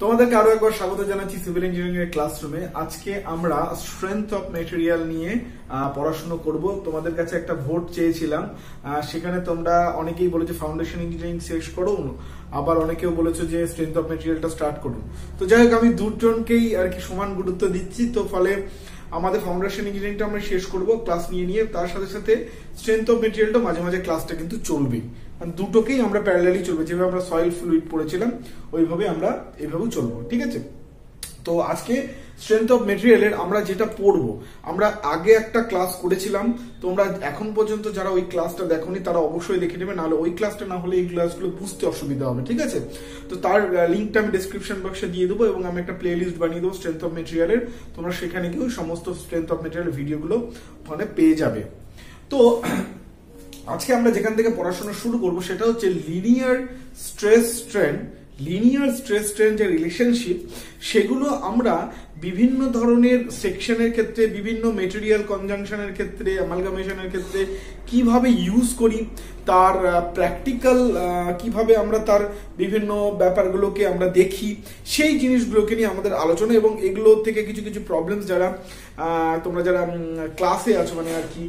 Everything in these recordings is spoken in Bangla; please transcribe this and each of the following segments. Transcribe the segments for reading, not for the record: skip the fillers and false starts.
তোমাদেরকে আরো একবার স্বাগত জানাচ্ছি সিভিল ইঞ্জিনিয়ারিং এর ক্লাসরুমে। আজকে আমরা স্ট্রেংথ অফ ম্যাটেরিয়াল নিয়ে পড়াশোনা করব। তোমাদের কাছে একটা ভোট চেয়েছিলাম, সেখানে তোমরা অনেকেই বলেছো ফাউন্ডেশন ইঞ্জিনিয়ারিং শেষ করো, আবার অনেকেও বলেছো যে স্ট্রেংথ অফ ম্যাটেরিয়ালটা স্টার্ট করুন। তো যাই হোক, আমি দুজনকেই আর কি সমান গুরুত্ব দিচ্ছি। তো ফলে আমাদের ফাউন্ডেশন ইঞ্জিনিয়ারিংটা আমরা শেষ করব ক্লাস নিয়ে, তার সাথে সাথে স্ট্রেংথ অফ ম্যাটেরিয়ালটা মাঝে মাঝে ক্লাসটা কিন্তু চলবে। দুটোকেই আমরা প্যারালালি চলবে, যেভাবে আমরা সয়েল ফ্লুইড পড়েছিলাম ওইভাবে আমরা এইভাবেও চলবো, ঠিক আছে? তো আজকে স্ট্রেংথ অফ মেটেরিয়ালের আমরা যেটা পড়বো, আমরা আগে একটা ক্লাস করেছিলাম, তোমরা এখন পর্যন্ত যারা ওই ক্লাসটা দেখোনি তারা অবশ্যই দেখে নেবে, নাহলে ওই ক্লাসটা না হলে এই ক্লাসগুলো বুঝতে অসুবিধা হবে, ঠিক আছে? তো তার লিঙ্কটা আমি ডেসক্রিপশন বক্সে দিয়ে দেবো এবং আমি একটা প্লে লিস্ট বানিয়ে দেবো স্ট্রেংথ অফ মেটেরিয়ালের। তোমরা সেখানে গিয়ে সমস্ত স্ট্রেংথ অফ মেটেরিয়াল ভিডিওগুলো ওখানে পেয়ে যাবে। তো আজকে আমরা যেখান থেকে পড়াশোনা শুরু করব সেটা হচ্ছে linear stress strain. Linear stress strain যে রিলেশনশিপ, সেগুলো আমরা বিভিন্ন ধরনের সেকশনের ক্ষেত্রে, বিভিন্ন মেটেরিয়াল কনজাংশনের ক্ষেত্রে, অ্যামালগামেশনের ক্ষেত্রে কিভাবে ইউজ করি, তার প্র্যাকটিক্যাল কিভাবে আমরা তার বিভিন্ন ব্যাপারগুলোকে আমরা দেখি, সেই জিনিসগুলোকে নিয়ে আমাদের আলোচনা। এবং এগুলো থেকে কিছু কিছু প্রবলেমস যারা তোমরা যারা ক্লাসে আছো, মানে আর কি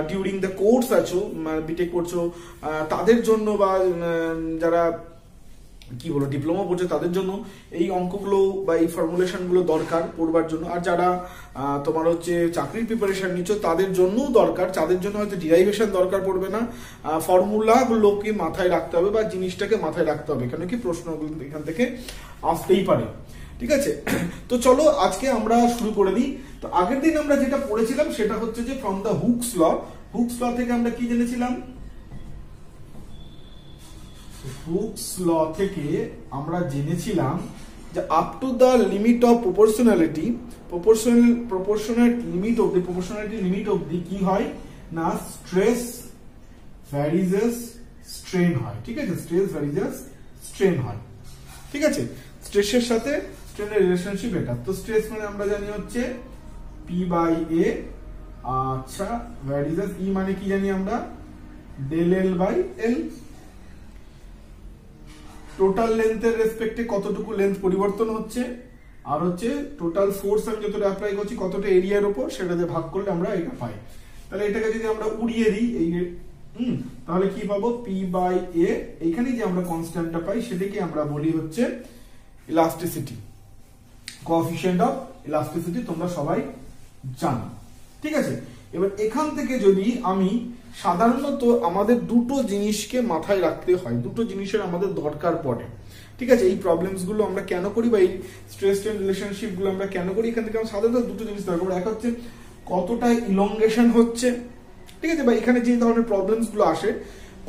ডিউরিং দ্য কোর্স আছো, বিটেক করছো তাদের জন্য, বা যারা কি বলো ডিপ্লোমা পড়ছে তাদের জন্য এই অঙ্কগুলো বা এই ফর্মুলেশন গুলো দরকার পড়বার জন্য। আর যারা তোমার হচ্ছে চাকরির প্রিপারেশন নিচ্ছ তাদের জন্যও দরকার। তাদের জন্য হয়তো ডিরাইভেশন দরকার পড়বে না, ফর্মুলাগুলোকে মাথায় রাখতে হবে বা জিনিসটাকে মাথায় রাখতে হবে, কেন কি প্রশ্নগুলো এখান থেকে আসতেই পারে, ঠিক আছে? তো চলো আজকে আমরা শুরু করে দিই। তো আগের দিন আমরা যেটা পড়েছিলাম সেটা হচ্ছে যে from the Hooke's law. Hooke's law থেকে আমরা কি জেনেছিলাম? হুকস ল থেকে আমরা জেনেছিলাম যে up to the limit of proportionality, proportionality limit অবধি কি হয় না, স্ট্রেস ভ্যারিজেস স্ট্রেন হয়, ঠিক আছে? স্ট্রেস ভ্যারিজেস স্ট্রেন হয়, ঠিক আছে? স্ট্রেসের সাথে স্ট্রেনের রিলেশনশিপ এটা। তো স্ট্রেস মানে আমরা জানি হচ্ছে পি বাই এ, আচ্ছা ভ্যারিজেস ই মানে কি জানি আমরা, del L by L. Total লেন্থের রেসপেক্টে কতটুকু লেন্থ পরিবর্তন হচ্ছে, আর হচ্ছে টোটাল ফোর্স আমি যতটা অ্যাপ্লাই করছি কতটা এরিয়ার উপর, সেটা দিয়ে ভাগ করলে আমরা এটা পাই। তাহলে এটাকে যদি আমরা উড়িয়ে দিই এই তাহলে কি পাবো, পি বাই এ। এইখানে যে আমরা কনস্ট্যান্টটা পাই সেটাকে আমরা বলি হচ্ছে ইলাস্টিসিটি, কোএফিশিয়েন্ট অফ ইলাস্টিসিটি, তোমরা সবাই জানো, ঠিক আছে? এবার এখান থেকে যদি আমি সাধারণত আমাদের দুটো জিনিসকে মাথায় রাখতে হয়, দুটো জিনিসের আমাদের দরকার পড়ে, ঠিক আছে? এই প্রবলেমস গুলো আমরা কেন করি বা এই স্ট্রেস স্ট্রেন রিলেশনশিপ গুলো আমরা কেন করি, এখান থেকে আমরা সাধারণত দুটো জিনিস দরকার পড়ে। এক হচ্ছে কতটা ইলংগেশন হচ্ছে, ঠিক আছে? বা এখানে যে ধরনের প্রবলেমস গুলো আসে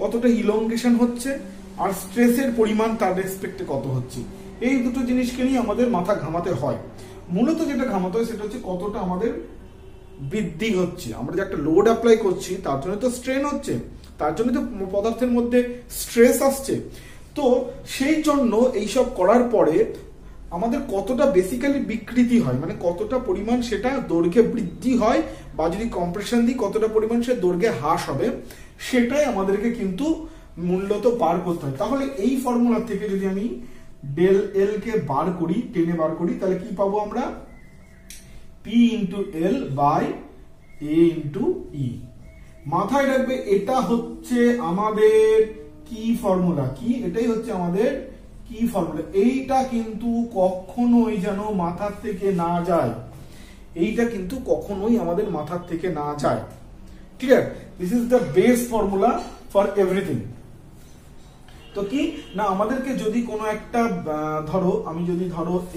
কতটা ইলংগেশন হচ্ছে, আর স্ট্রেসের পরিমাণ তার রেসপেক্টে কত হচ্ছে, এই দুটো জিনিসকে নিয়ে আমাদের মাথা ঘামাতে হয়। মূলত যেটা ঘামাতে হয় সেটা হচ্ছে কতটা আমাদের বৃদ্ধি হচ্ছে। আমরা যে একটা লোড অ্যাপ্লাই করছি তার জন্য তো স্ট্রেন হচ্ছে, তার জন্য তো পদার্থের মধ্যে স্ট্রেস আসছে। তো সেই জন্য এইসব করার পরে আমাদের কতটা বেসিক্যালি বিকৃতি হয়, মানে কতটা পরিমাণ সেটা দৈর্ঘ্যে বৃদ্ধি হয়, বা যদি কম্প্রেশন দিই কতটা পরিমাণ সে দৈর্ঘ্যে হ্রাস হবে, সেটাই আমাদেরকে কিন্তু মূলত বার করতে হয়। তাহলে এই ফর্মুলা থেকে যদি আমি ডেল এল কে বার করি, টেনে বার করি, তাহলে কি পাবো আমরা, P into L by A into E. মাথায় রাখবে এটা হচ্ছে আমাদের কি ফর্মুলা, কি এটাই হচ্ছে আমাদের কি ফর্মুলা। এইটা কিন্তু কখনোই যেন মাথার থেকে না যায়, এইটা কিন্তু কখনোই আমাদের মাথার থেকে না যায়, clear? This is the base formula for everything. তো কি না, আমাদেরকে যদি কোনো একটা ধরো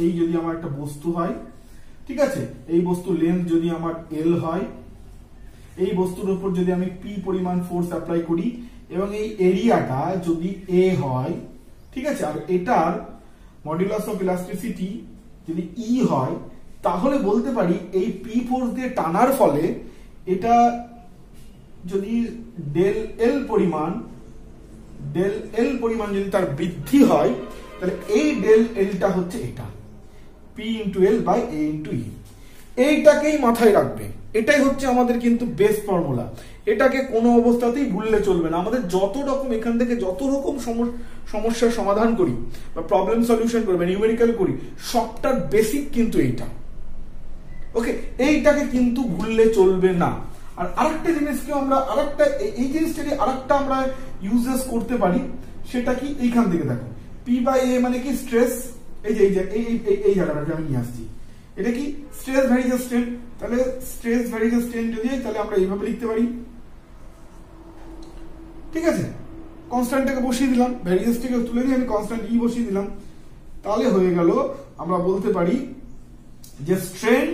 এই যদি আমার একটা বস্তু হয়, ঠিক আছে? এই বস্তুর লেন্থ যদি আমার এল হয়, এই বস্তুর উপর যদি আমি পি পরিমাণ ফোর্স অ্যাপ্লাই করি এবং এই এরিয়াটা যদি এ হয়, ঠিক আছে? আর এটার মডুলাস অফ ইলাস্টিসিটি যদি ই হয়, তাহলে বলতে পারি এই পি ফোর্স দিয়ে টানার ফলে এটা যদি ডেল এল পরিমাণ যদি তার বৃদ্ধি হয়, তাহলে এই ডেল এলটা হচ্ছে এটা P into L by A into E. এইটাকেই মাথায় রাখবে, এটাই হচ্ছে আমাদের কিন্তু বেস ফর্মুলা। এটাকে কোনো অবস্থাতেই ভুললে চলবে না। আমাদের যত রকম এখান থেকে যত রকম সমস্যার সমাধান করি বা প্রবলেম সলিউশন করি বা নিউমেরিক্যাল করি, সবটার বেসিক কিন্তু এইটা। ওকে, এইটাকে কিন্তু ভুললে চলবে না। আর আরেকটা জিনিসকে আমরা এই জিনিসটাকে আরেকটা আমরা ইউজেস করতে পারি, সেটা কি এইখান থেকে দেখো, পি বাই এ মানে কি স্ট্রেস, এই জায়গাটাকে আমি নিয়ে আসছি, এটা কি স্ট্রেস ভ্যারিয়েজ স্ট্রেন। তাহলে স্ট্রেস ভ্যারিয়েজ স্ট্রেন যদি হয় তাহলে আমরা এইভাবে লিখতে পারি, ঠিক আছে। কনস্ট্যান্টটাকে বসিয়ে দিলাম, ভ্যারিয়েজটাকে তুলে দিয়ে আমি কনস্ট্যান্ট ই বসিয়ে দিলাম, তাহলে হয়ে গেল আমরা বলতে পারি যে strain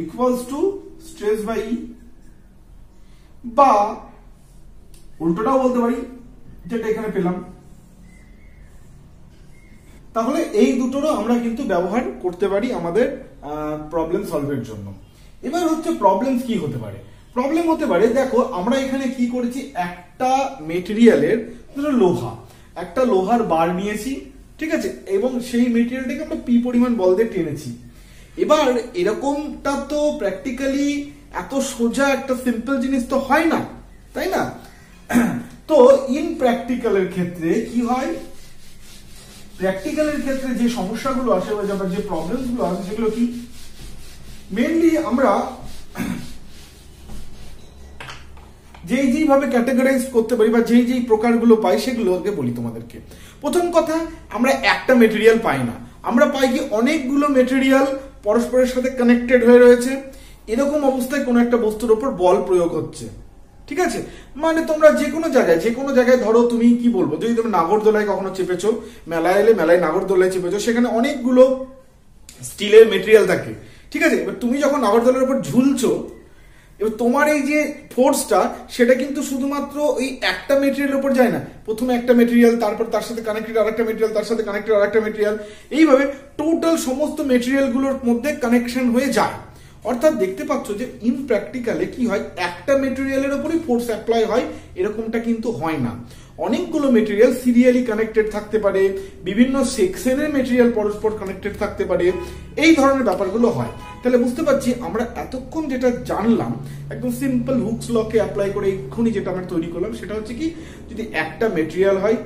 equals to stress by E, বা উল্টোটাও বলতে পারি যেটা এখানে পেলাম। তাহলে এই দুটোরও আমরা কিন্তু ব্যবহার করতে পারি আমাদের প্রবলেম সলভের জন্য। এবার হচ্ছে প্রবলেম কি হতে পারে? প্রবলেম হতে পারে, দেখো আমরা এখানে কি করেছি, একটা মেটেরিয়ালের লোহা, একটা লোহার বার নিয়েছি, ঠিক আছে, এবং সেই মেটেরিয়ালটাকে আমরা পি পরিমাণ বল দিয়ে টেনেছি। এবার এরকমটা তো প্র্যাকটিক্যালি এত সোজা একটা সিম্পল জিনিস তো হয় না, তাই না? তো ইন প্র্যাকটিক্যালের ক্ষেত্রে কি হয়, প্র্যাকটিক্যালের ক্ষেত্রে যে সমস্যাগুলো আসে বা যে প্রবলেমস গুলো আসে সেগুলো কি, মেইনলি আমরা যেইভাবে ক্যাটাগরাইজ করতে পারি বা যেই প্রকারগুলো পাই সেগুলো আগে বলি তোমাদেরকে। প্রথম কথা, আমরা একটা মেটেরিয়াল পাই না, আমরা পাই কি অনেকগুলো মেটেরিয়াল পরস্পরের সাথে কানেক্টেড হয়ে রয়েছে। এরকম অবস্থায় কোনো একটা বস্তুর উপর বল প্রয়োগ হচ্ছে, ঠিক আছে। মানে তোমরা যে কোনো জায়গায় ধরো, তুমি কি বলবো, যদি তুমি নাগরদোলায় কখনো চেপেছো, মেলায় এলে মেলায় নাগরদোলায় চেপেছো, সেখানে অনেকগুলো স্টিলের মেটেরিয়াল থাকে, ঠিক আছে। এবার তুমি যখন নাগরদোলার উপর ঝুলছো, এবার তোমার এই যে ফোর্সটা, সেটা কিন্তু শুধুমাত্র ওই একটা মেটেরিয়ালের উপর যায় না, প্রথমে একটা মেটেরিয়াল, তারপর তার সাথে কানেক্টেড আরেকটা মেটেরিয়াল, তার সাথে কানেক্টেড আরেকটা মেটেরিয়াল, এইভাবে টোটাল সমস্ত মেটেরিয়ালগুলোর মধ্যে কানেকশন হয়ে যায়। অর্থাৎ দেখতে পাচ্ছ যে ইন প্র্যাকটিক্যালে কি হয়, একটা মেটেরিয়ালের উপরই ফোর্স অ্যাপ্লাই হয় এরকমটা কিন্তু হয় না। অনেকগুলো মেটেরিয়াল সিরিয়ালি কানেক্টেড থাকতে পারে, বিভিন্ন সেকশনের মেটেরিয়াল পরস্পর কানেক্টেড থাকতে পারে, এই ধরনের ব্যাপারগুলো হয়। তাহলে বুঝতে পারছি আমরা এতক্ষণ যেটা জানলাম একদম সিম্পল হুকস লকে অ্যাপ্লাই করে এক্ষুনি যেটা আমরা তৈরি করলাম, সেটা হচ্ছে কি, যদি একটা মেটেরিয়াল হয়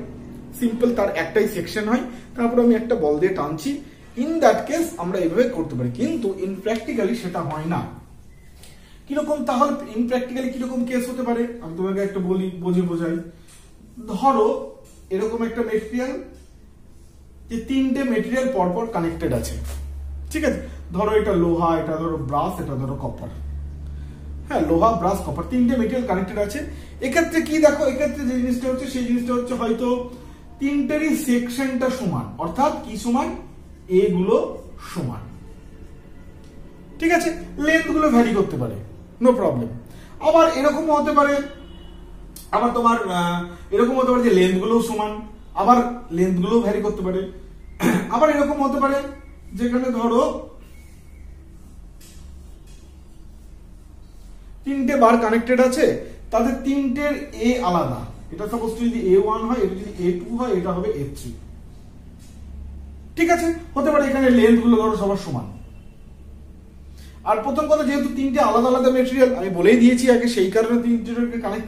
সিম্পল, তার একটাই সেকশন হয়, তারপর আমি একটা বল দিয়ে টানছি, ইন দ্যাট কেস আমরা এইভাবে করতে পারি। কিন্তু ইন প্র্যাকটিক্যালি সেটা হয় না। কিরকম তাহলে ইন প্র্যাকটিক্যালি কিরকম কেস হতে পারে, আমি তোমাকে একটা বলি, বোঝাই। ধরো এরকম একটা মেটেরিয়াল, যে তিনটে মেটেরিয়াল পরপর কানেক্টেড আছে, ঠিক আছে। ধরো এটা লোহা, এটা ধরো ব্রাস, এটা ধরো কপার, হ্যাঁ, লোহা ব্রাস কপার, তিনটে মেটেরিয়াল কানেক্টেড আছে। এক্ষেত্রে কি দেখো, এক্ষেত্রে যে জিনিসটা হচ্ছে সেই জিনিসটা হচ্ছে হয়তো তিনটেরই সেকশনটা সমান, অর্থাৎ কি সমান, এ গুলো সমান, ঠিক আছে। লেন্থ গুলো ভ্যারি করতে পারে, নো প্রবলেম। আবার এরকম হতে পারে, আবার তোমার এরকম হতে পারে যে লেন্থ গুলো সমান, আবার লেন্থ গুলো ভ্যারি করতে পারে। আবার এরকম হতে পারে যেখানে ধরো তিনটে বার কানেক্টেড আছে, তাদের তিনটের এ আলাদা, এটা সাপোজ যদি A1 হয়, এটা যদি A2 হয়, এটা হবে A3, ঠিক আছে। হতে পারে এখানে লেন্থ গুলো ধরো সবার সমান। আর প্রথম কথা, যেহেতু তিনটে আলাদা আলাদা মেটেরিয়াল, আমি বলেই দিয়েছি আগে, সেই কারণে তিনটেকে কানেক্ট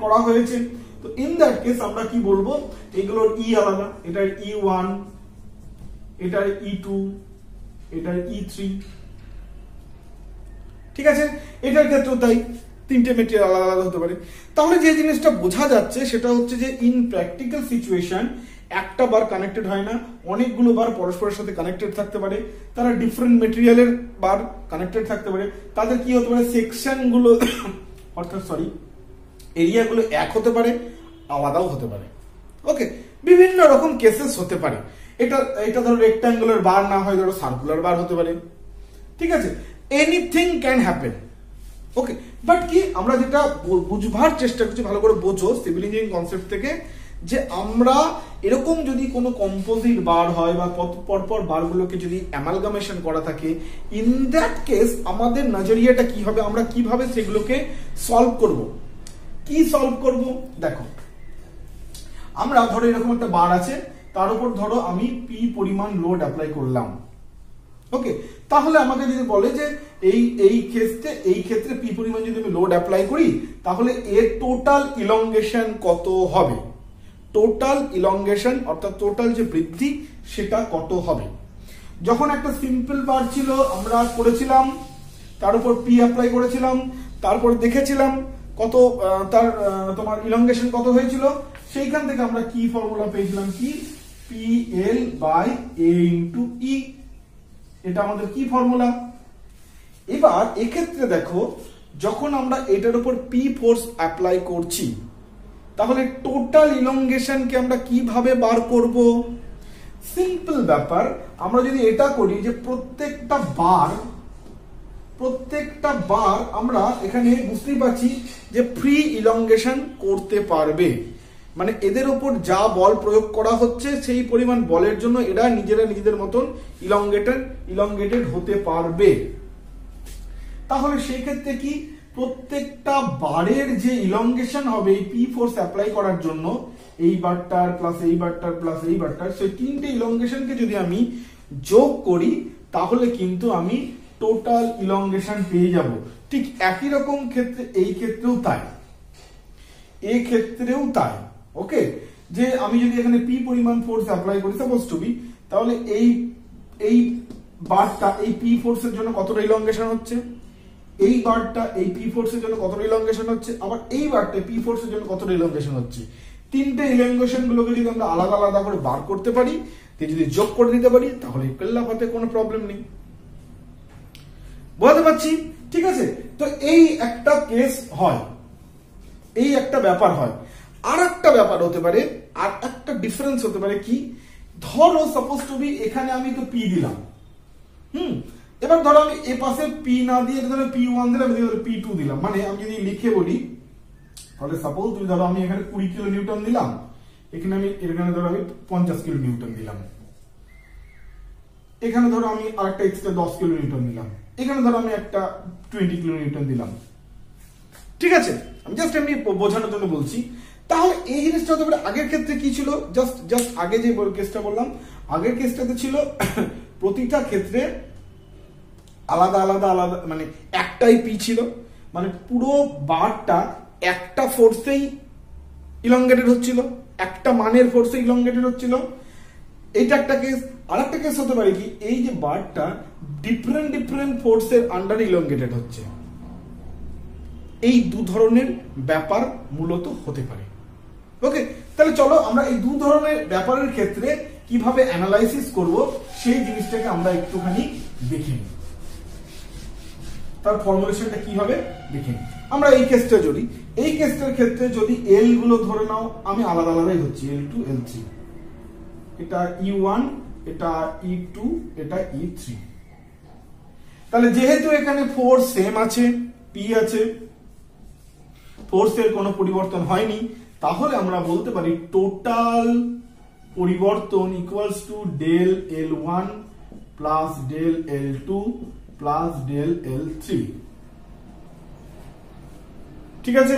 করা হয়েছে। তো ইন দ্যাট কেস আমরা কি বলবো, এগুলোর ই আলাদা, এটার E1, এটার E2, এটার E3, ঠিক আছে। এটার ক্ষেত্রেও তাই, তিনটে মেটেরিয়াল আলাদা আলাদা হতে পারে। তাহলে যে জিনিসটা বোঝা যাচ্ছে সেটা হচ্ছে যে ইন প্র্যাকটিক্যাল সিচুয়েশন একটা বার কানেক্টেড হয় না, অনেকগুলো বার পরস্পরের সাথে কানেক্টেড থাকতে পারে, তারা ডিফারেন্ট মেটেরিয়ালের বার কানেক্টেড থাকতে পারে, তাদের কি হতে পারে, সেকশন গুলো অর্থাৎ এরিয়াগুলো এক হতে পারে, আলাদাও হতে পারে। ওকে, বিভিন্ন রকম কেসেস হতে পারে। এটা ধরো রেক্ট্যাঙ্গুলার বার না হয়, ধরো সার্কুলার বার হতে পারে, ঠিক আছে। Anything can happen. Okay, but কি আমরা যেটা বুঝবার চেষ্টা করছি, ভালো করে বোঝো সিভিল ইঞ্জিনিয়ারিং কনসেপ্ট থেকে, যে আমরা এরকম যদি কোনো কম্পোজিট বার হয় বা পরপর বারগুলোকে যদি অ্যামালগামেশন করা থাকে, ইন দ্যাট কেস আমাদের নজরিয়াটা কি হবে, আমরা কিভাবে সেগুলোকে সলভ করব। কি সলভ করব, দেখো আমরা ধরো এরকম একটা বার আছে, তার উপর ধরো আমি পি পরিমাণ লোড অ্যাপ্লাই করলাম, ওকে, তাহলে আমাকে যদি বলে যে এই ক্ষেত্রে পি পরিমাণ যদি আমি লোড অ্যাপ্লাই করি তাহলে এর টোটাল ইলংগেশন কত হবে, টোটাল ইলংগেশন অর্থাৎ টোটাল যে বৃদ্ধি সেটা কত হবে। যখন একটা সিম্পল বার ছিল আমরা করেছিলাম, তার উপর পি অ্যাপ্লাই করেছিলাম, তারপর দেখেছিলাম কত তার তোমার ইলংগেশন কত হয়েছিল, সেইখান থেকে আমরা কি ফর্মুলা পেয়েছিলাম, কি P L by A into E, এটা আমাদের কি ফর্মুলা। এবার এক্ষেত্রে দেখো যখন আমরা এটার উপর পি ফোর্স অ্যাপ্লাই করছি তাহলে টোটাল ইলংগেশনকে আমরা কিভাবে বার করব। সিম্পল ব্যাপার, আমরা যদি এটা করি যে প্রত্যেকটা বার আমরা এখানে বুঝতেই পারছি যে ফ্রি ইলংগেশন করতে পারবে, মানে এদের উপর যা বল প্রয়োগ করা হচ্ছে সেই পরিমাণ বলের জন্য এরা নিজেদের মতন ইলংগেটেড হতে পারবে। তাহলে সেই ক্ষেত্রে কি প্রত্যেকটা বারের যে ইলংগেশন হবে এই পি ফোর্স অ্যাপ্লাই করার জন্য, এই বারটার প্লাস এই বারটার প্লাস এই বারটার, সেই তিনটে ইলংগেশনকে যদি আমি যোগ করি তাহলে কিন্তু আমি টোটাল ইলংগেশন পেয়ে যাব। ঠিক একই রকম ক্ষেত্রে এই ক্ষেত্রেও তাই, ওকে, যে আমি যদি এখানে পি পরিমাণ ফোর্স অ্যাপ্লাই করি সাপোজ টু বি, তাহলে এই বারটা এই পি ফোর্সের জন্য কতটা ইলংগেশন হচ্ছে, এই বারটা এই পি ফোর্সের জন্য কতটা ইলংগেশন হচ্ছে, আবার এই বারটা পি ফোর্সের জন্য কতটা ইলংগেশন হচ্ছে। তিনটে ইলংগেশন গুলোকে যদি আমরা আলাদা আলাদা করে বার করতে পারি, যদি যোগ করে দিতে পারি তাহলে পেল্লাফাতে কোনো প্রবলেম নেই। বুঝতে পারছি? ঠিক আছে, তো এই একটা কেস হয়, এই একটা ব্যাপার হয়। আর একটা ব্যাপার হতে পারে, আর একটা ডিফারেন্স হতে পারে কি, ধরো সাপোজ টু বি এখানে আমি তো পি দিলাম, এবার ধরো আমি এ পাশে পি না দিয়ে ধরো পি ওয়ান দিলাম, পি টু দিলাম, মানে আমি যদি লিখে বলি তাহলে সাপোজ তুমি ধরো আমি এখানে 20 কিলো নিউটন দিলাম, এখানে ধরো আমি 50 কিলো নিউটন দিলাম, এখানে ধরো আমি আরেকটা এক্সট্রা 10 কিলো নিউটন দিলাম, এখানে ধরো আমি একটা 20 কিলো নিউটন দিলাম। ঠিক আছে, আমি জাস্ট এমনি বোঝানোর জন্য বলছি। তাহলে এই জিনিসটা হতে পারে আগের ক্ষেত্রে কি ছিল, জাস্ট আগে যে কেসটা বললাম, আগের কেসটাতে ছিল প্রতিটা ক্ষেত্রে আলাদা মানে একটাই পি ছিল, মানে পুরো বারটা একটা ফোর্সেই ইলংগেটেড হচ্ছিল, একটা মানের ফোর্সে ইলংগেটেড হচ্ছিল। এইটা একটা কেস। আর একটা কেস হতে পারে কি, এই যে বারটা ডিফারেন্ট ফোর্সের আন্ডারে ইলংগেটেড হচ্ছে। এই দু ধরনের ব্যাপার মূলত হতে পারে। ওকে, তাহলে চলো আমরা এই দু ধরনের ব্যাপারের ক্ষেত্রে কিভাবে অ্যানালাইসিস করব সেই জিনিসটাকে আমরা একটুখানি দেখে নিই, তার ফর্মুলেশনটা কি হবে দেখে নিই। আমরা এই কেসটা যদি, এই কেসটার ক্ষেত্রে যদি এল গুলো ধরে নাও আমি আলাদাই হচ্ছি, L2 L3, এটা E1, এটা E2, এটা E3। তাহলে যেহেতু এখানে ফোর্স সেম আছে, পি আছে, ফোর্সের কোনো পরিবর্তন হয়নি, তাহলে আমরা বলতে পারি টোটাল পরিবর্তন equals to del L1 plus del L2 plus del L3। ঠিক আছে,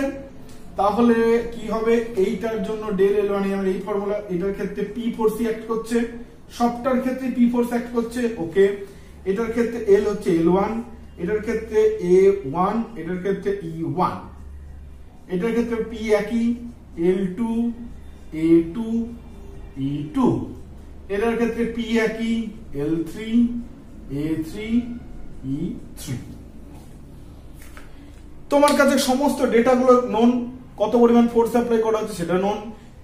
তাহলে কি হবে, এইটার জন্য ডেল L1 আমরা এই ফর্মুলা, এটার ক্ষেত্রে পি ফোর্স অ্যাক্ট করছে, সবটার ক্ষেত্রে পি ফোর্স অ্যাক্ট করছে। ওকে, এটার ক্ষেত্রে L হচ্ছে L1, এটার ক্ষেত্রে A1, এটার ক্ষেত্রে E1, এটার ক্ষেত্রে পি একই, L2 A2 E2, এটার ক্ষেত্রে পি একই, L3 A3 E3। তোমার কাছে সমস্ত ডেটাগুলো নোন, কত পরিমাণ ফোর্স অ্যাপ্লাই করা হচ্ছে সেটা নোন,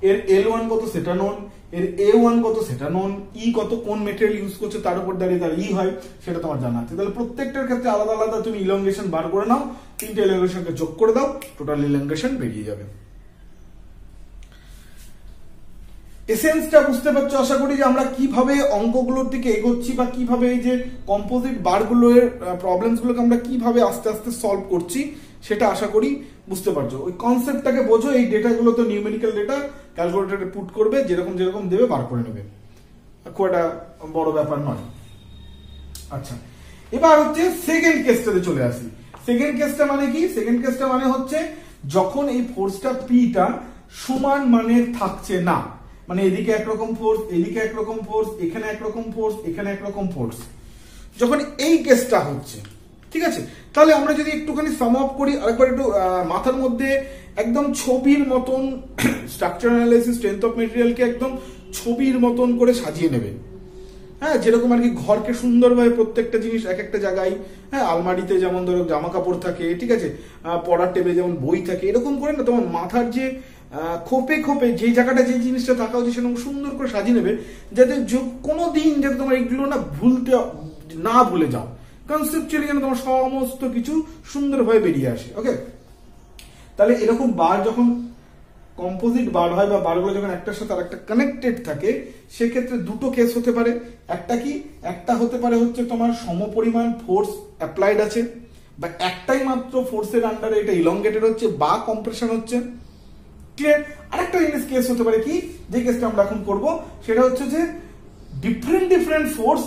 এর L1 কত সেটা নোন, এর A1 কত সেটা নোন, E কত কোন মেটেরিয়াল ইউজ করছে তার উপর দাঁড়িয়ে তার E হয় সেটা তোমার জানা আছে। তাহলে প্রত্যেকটার ক্ষেত্রে আলাদা তুমি ইলংগেশন বার করে নাও, তিনটে ইলংগেশনকে যোগ করে দাও, টোটাল ইলংগেশন বেরিয়ে যাবে। এসেন্সটা বুঝতে পারছো আশা করি, যে আমরা কিভাবে অঙ্কগুলোর দিকে এগোচ্ছি বা কিভাবে এই যে কম্পোজিট বারগুলোর প্রবলেমস গুলোকে আমরা কিভাবে আস্তে আস্তে সলভ করছি সেটা আশা করি বুঝতে পারছো। ওই কনসেপ্টটাকে বোঝো, এই ডেটাগুলো তো নিউমেরিক্যাল ডেটা, ক্যালকুলেটরে পুট করবে, যেরকম দেবে বার করে নেবে, খুব একটা বড় ব্যাপার নয়। আচ্ছা, এবার হচ্ছে সেকেন্ড কেসটাতে চলে আসি। সেকেন্ড কেসটা মানে কি, সেকেন্ড কেসটা মানে হচ্ছে যখন এই ফোর্সটা পিটা সমান মানের থাকছে না, মানে এদিকে একরকম ফোর্স, এদিকে একরকম ফোর্স, এখানে একরকম ফোর্স, এখানে একরকম ফোর্স, যখন এই কেসটা হচ্ছে, ঠিক আছে, তাহলে আমরা যদি একটুখানি সাম আপ করি, আরেকবার একটু মাথার মধ্যে একদম ছবির মতন স্ট্রাকচার অ্যানালাইসিস স্ট্রেংথ অফ মেটেরিয়ালকে একদম ছবির মতন করে সাজিয়ে নেবে। হ্যাঁ, যেরকম আর কি ঘরকে সুন্দরভাবে প্রত্যেকটা জিনিস এক একটা জায়গায়, হ্যাঁ, আলমারিতে যেমন ধরো জামা কাপড় থাকে, ঠিক আছে, পড়ার টেবিলে যেমন বই থাকে, এরকম করে না তোমার মাথার যে খোপে খোপে যে জায়গাটা যে জিনিসটা থাকা উচিত সেরকম সুন্দর করে সাজিয়ে নেবে, যাতে কোনো দিন যাতে তোমার এইগুলো না ভুলে যাও, কনসেপচুয়ালি যেন তোমার সমস্ত কিছু সুন্দরভাবে বেরিয়ে আসে। ওকে, তাহলে এরকম বার যখন কম্পোজিট বার হয় বা বারগুলো যখন একটার সাথে আর একটা কানেক্টেড থাকে, সেক্ষেত্রে দুটো কেস হতে পারে। একটা হতে পারে হচ্ছে তোমার সমপরিমাণ ফোর্স অ্যাপ্লাইড আছে, বা একটাই মাত্র ফোর্সের আন্ডারে এটা ইলংগেটেড হচ্ছে বা কম্প্রেশন হচ্ছে। ক্লিয়ার? আরেকটা জিনিস কেস হতে পারে কি, যে কেসটা আমরা এখন করব, সেটা হচ্ছে যে ডিফারেন্ট ফোর্স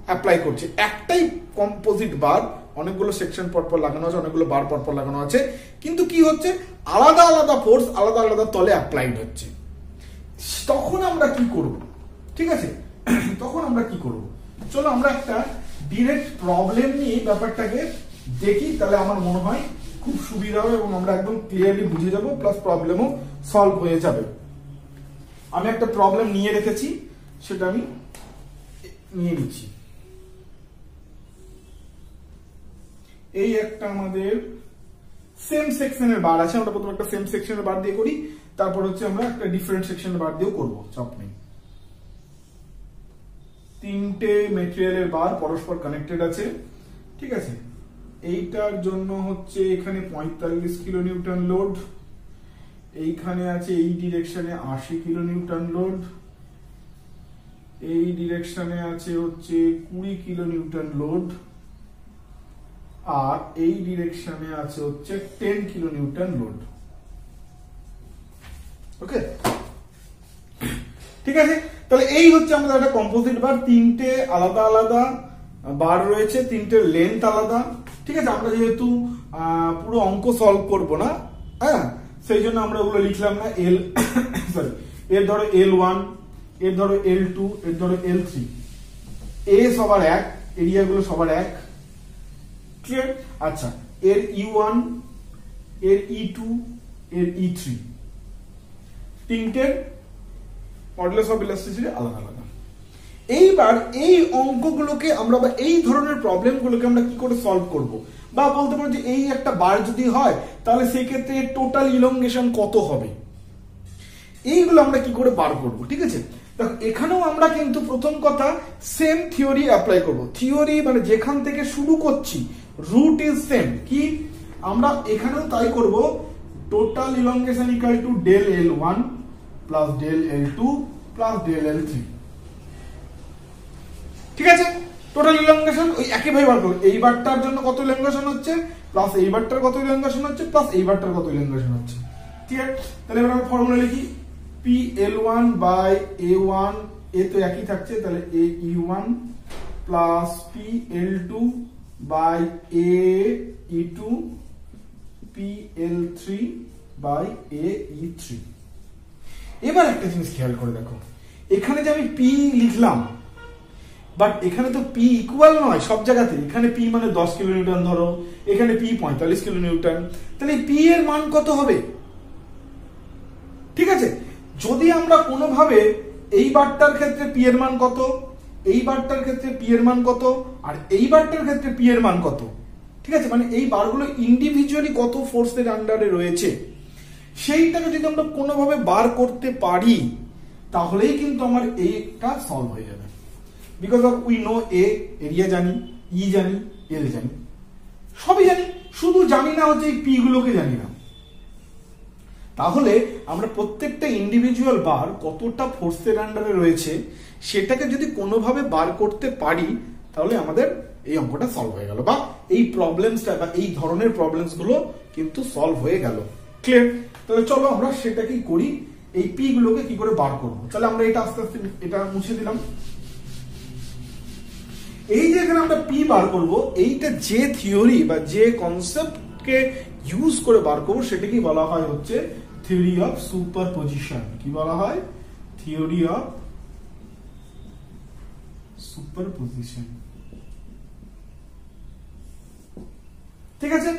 অ্যাপ্লাই করছে। একটাই কম্পোজিট বার, অনেকগুলো সেকশন পরপর লাগানো আছে, অনেকগুলো বার পরপর লাগানো আছে, কিন্তু কি হচ্ছে, আলাদা আলাদা ফোর্স আলাদা আলাদা তলে অ্যাপ্লাইড হচ্ছে। তখন আমরা কি করব? ঠিক আছে, তখন আমরা কি করব, চলো আমরা একটা ডিরেক্ট প্রবলেম নিয়ে ব্যাপারটাকে দেখি, তাহলে আমার মনে হয় খুব সুবিধা হবে এবং আমরা একদম ক্লিয়ারলি বুঝে যাব, প্লাস প্রবলেমও সলভ হয়ে যাবে। আমি একটা প্রবলেম নিয়ে রেখেছি, সেটা আমি নিয়ে নিচ্ছি। এই একটা আমাদের সেম সেকশনের বার আছে, আমরা প্রথমে একটা সেম সেকশনের বার দিয়ে করি, তারপর হচ্ছে আমরা একটা ডিফারেন্ট সেকশনের বার দিয়েও করবো, চাপ নেই। তিনটে মেটেরিয়ালের বার পরস্পর কানেক্টেড আছে, ঠিক আছে। এইটার জন্য হচ্ছে এখানে 45 কিলো নিউটন লোড, এইখানে আছে এই ডিরেকশনে 80 কিলো নিউটন লোড, এই ডিরেকশনে আছে হচ্ছে 20 কিলো নিউটন লোড, আর এই ডিরেকশনে আছে হচ্ছে 10 কিলো নিউটন লোড। ওকে, ঠিক আছে। তাহলে এই হচ্ছে আমাদের একটা কম্পোজিট বার, তিনটে আলাদা আলাদা বার রয়েছে, তিনটে লেন্থ আলাদা, ঠিক আছে। আমরা যেহেতু পুরো অঙ্ক সলভ করব না, হ্যাঁ, সেই জন্য আমরা ওগুলো লিখলাম না। এর ধরো L1, এর ধরো L2, এর ধরো L3, এ সবার এক, এরিয়াগুলো সবার এক। ক্লিয়ার? আচ্ছা, এর E1, এর E2, এর E3, তিনটের মডুলাস অফ ইলাস্টিসিটি আলাদা আলাদা। এইবার এই অঙ্কগুলোকে আমরা বা এই ধরনের প্রবলেমগুলোকে আমরা কি করে সলভ করব, বা বলতে পারো যে এই একটা বার যদি হয় তাহলে সেই ক্ষেত্রে টোটাল ইলংগেশন কত হবে, এইগুলো আমরা কি করে বার করব। ঠিক আছে, দেখো এখানেও আমরা কিন্তু প্রথম কথা সেম থিওরি অ্যাপ্লাই করব। থিওরি মানে যেখান থেকে শুরু করছি রুট ইজ সেম, কি আমরা এখানেও তাই করব। Total elongation equal to del L1 plus del L2 plus del L3। ঠিক আছে, টোটাল ইলংগেশন ওই একইভাবে বার করব। এই বারটার জন্য কত ইলংগেশন হচ্ছে, প্লাস এই বারটার কত ইলংগেশন হচ্ছে, প্লাস এই বারটার কত ইলংগেশন হচ্ছে। ঠিক আছে, তাহলে এবার আমরা ফর্মুলা লিখি, PL1 বাই A1, এ তো একই থাকছে, তাহলে AE1 plus PL2 by AE2 PL3 by AE3। এবার একটা জিনিস খেয়াল করে দেখো, এখানে যে আমি P লিখলাম, বাট এখানে তো P ইকুয়াল নয় সব জায়গাতে। এখানে P মানে 10 কিলো নিউটন ধরো, এখানে P 45 কিলো নিউটন, তাহলে P এর মান কত হবে? ঠিক আছে, যদি আমরা কোনোভাবে এই বারটার ক্ষেত্রে P এর মান কত, এই বারটার ক্ষেত্রে P এর মান কত, আর এই বারটার ক্ষেত্রে P এর মান কত, ঠিক আছে, মানে এই বারগুলো ইন্ডিভিজুয়ালি কত ফোর্সের আন্ডারে রয়েছে, সেইটাকে যদি আমরা কোনোভাবে বার করতে পারি তাহলেই কিন্তু আমার এইটা সলভ হয়ে যাবে। Because of we know A, area জানি, ই জানি, এল জানি, সবই জানি, শুধু জানি না হচ্ছে এই পি গুলোকে জানি না। তাহলে আমরা প্রত্যেকটা ইন্ডিভিজুয়াল বার কতটা ফোর্সের আন্ডারে রয়েছে সেটাকে যদি কোনোভাবে বার করতে পারি তাহলে আমাদের এই অঙ্কটা সলভ হয়ে গেল, বা এই প্রবলেমসটা বা এই ধরনের প্রবলেমস গুলো কিন্তু সলভ হয়ে গেল। ক্লিয়ার? তাহলে চলো আমরা সেটাকেই করি, এই পি গুলোকে কি করে বার করবো। তাহলে আমরা এটা আস্তে আস্তে এটা মুছে দিলাম। এই যে এখানে আমরা পি বার করব, এইটা যে থিওরি বা যে কনসেপ্টকে ইউজ করে বার করবো সেটাকেই বলা হয় হচ্ছে থিওরি অফ সুপারপজিশন। কি বলা হয়? Theory of superposition. ঠিক আছে,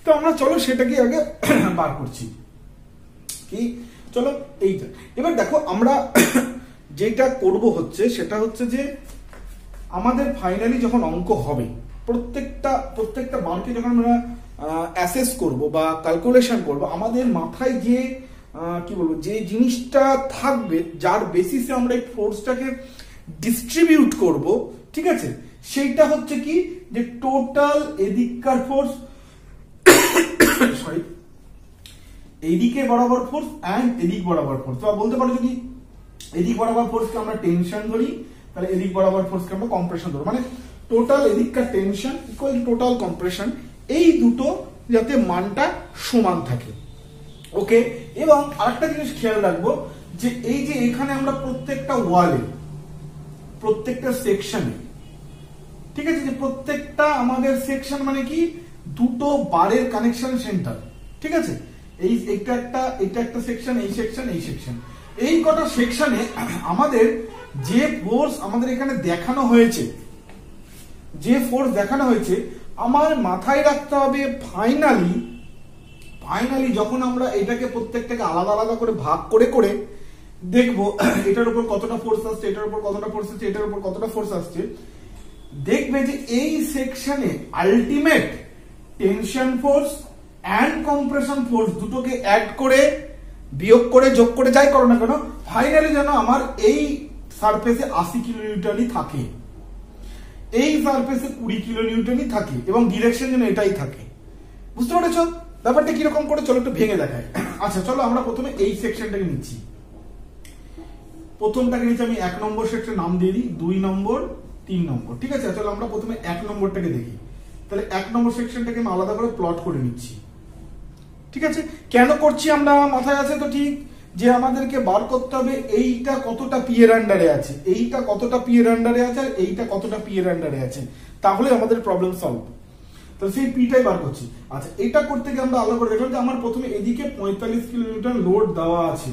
তো আমরা চলো সেটাকে আগে বার করছি। কি চলো এইটা এবার দেখো আমরা যেটা করব হচ্ছে সেটা হচ্ছে যে আমাদের ফাইনালি যখন অঙ্ক হবে প্রত্যেকটা বারকে যখন আমরা অ্যাসেস করব বা ক্যালকুলেশন করব, আমাদের মাথায় যে কি বলবো যে জিনিসটা থাকবে যার বেসিসে আমরা এই ফোর্সটাকে ডিস্ট্রিবিউট করব, ঠিক আছে, সেইটা হচ্ছে কি যে টোটাল এদিককার ফোর্স সরি এইদিকে বরাবর ফোর্স এন্ড এদিক বরাবর ফোর্স। তো বলতে পারো যদি এদিক বরাবর ফোর্সকে আমরা টেনশন ধরি, তাহলে এদিক বরাবর ফোর্সকে আমরা কম্প্রেশন ধরবো, মানে টোটাল এদিককার টেনশন ইকুয়াল টোটাল কম্প্রেশন, এই দুটো যাতে মানটা সমান থাকে। ওকে, এবং আরেকটা জিনিস খেয়াল রাখবো যে এই যে এখানে আমরা প্রত্যেকটা ওয়ালে প্রত্যেকটা সেকশনে, ঠিক আছে, যে প্রত্যেকটা আমাদের সেকশন মানে কি দুটো বারের কানেকশন সেন্টার, ঠিক আছে, এটা একটা সেকশন, এই সেকশন, এই সেকশন, এই কটা সেকশনে আমাদের যে ফোর্স আমাদের এখানে দেখানো হয়েছে, আমার মাথায় রাখতে হবে ফাইনালি যখন আমরা এটাকে প্রত্যেকটাকে আলাদা আলাদা করে ভাগ করে দেখবো এটার উপর কতটা ফোর্স আসছে, এটার উপর কতটা ফোর্স আসছে, এটার উপর কতটা ফোর্স আসছে, দেখবে যে এই সেকশনে ultimate tension force and compression force দুটোকে অ্যাড করে বিয়োগ করে যোগ করে যাই করো না কেন, ফাইনালি যেন আমার এই সারফেসে 80 কিলোনিউটনই থাকে, এই সারফেসে 20 কিলোনিউটনই থাকে, এবং ডিরেকশন যেন এটাই থাকে। বুঝতে পেরেছো ব্যাপারটা কিরকম করে? চলো একটু ভেঙে দেখাই। আচ্ছা চলো আমরা প্রথমে এই সেকশনটাকে নিচ্ছি, প্রথমটাকে নিচ্ছি আমি 1 নম্বর সেকশন, নাম দিয়ে দিই 2 নম্বর 3 নম্বর, ঠিক আছে। চলো আমরা প্রথমে 1 নম্বরটাকে দেখি। তাহলে 1 নম্বর সেকশনটাকে আমি আলাদা করে প্লট করে নিচ্ছি, ঠিক আছে। কেন করছি আমরা মাথায় আছে তো ঠিক, যে আমাদেরকে বার করতে হবে এইটা কতটা পি এর আন্ডারে আছে, এইটা কতটা পি এর আন্ডারে আছে, আর এইটা কতটা পি এর আন্ডারে আছে, তাহলে আমাদের প্রবলেম সলভ। তো সেই পিটাই বার করছি। আচ্ছা এটা করতে গিয়ে আমরা আলাদা করে দেখলাম যে আমার প্রথমে এদিকে 45 কিলোমিটার লোড দেওয়া আছে,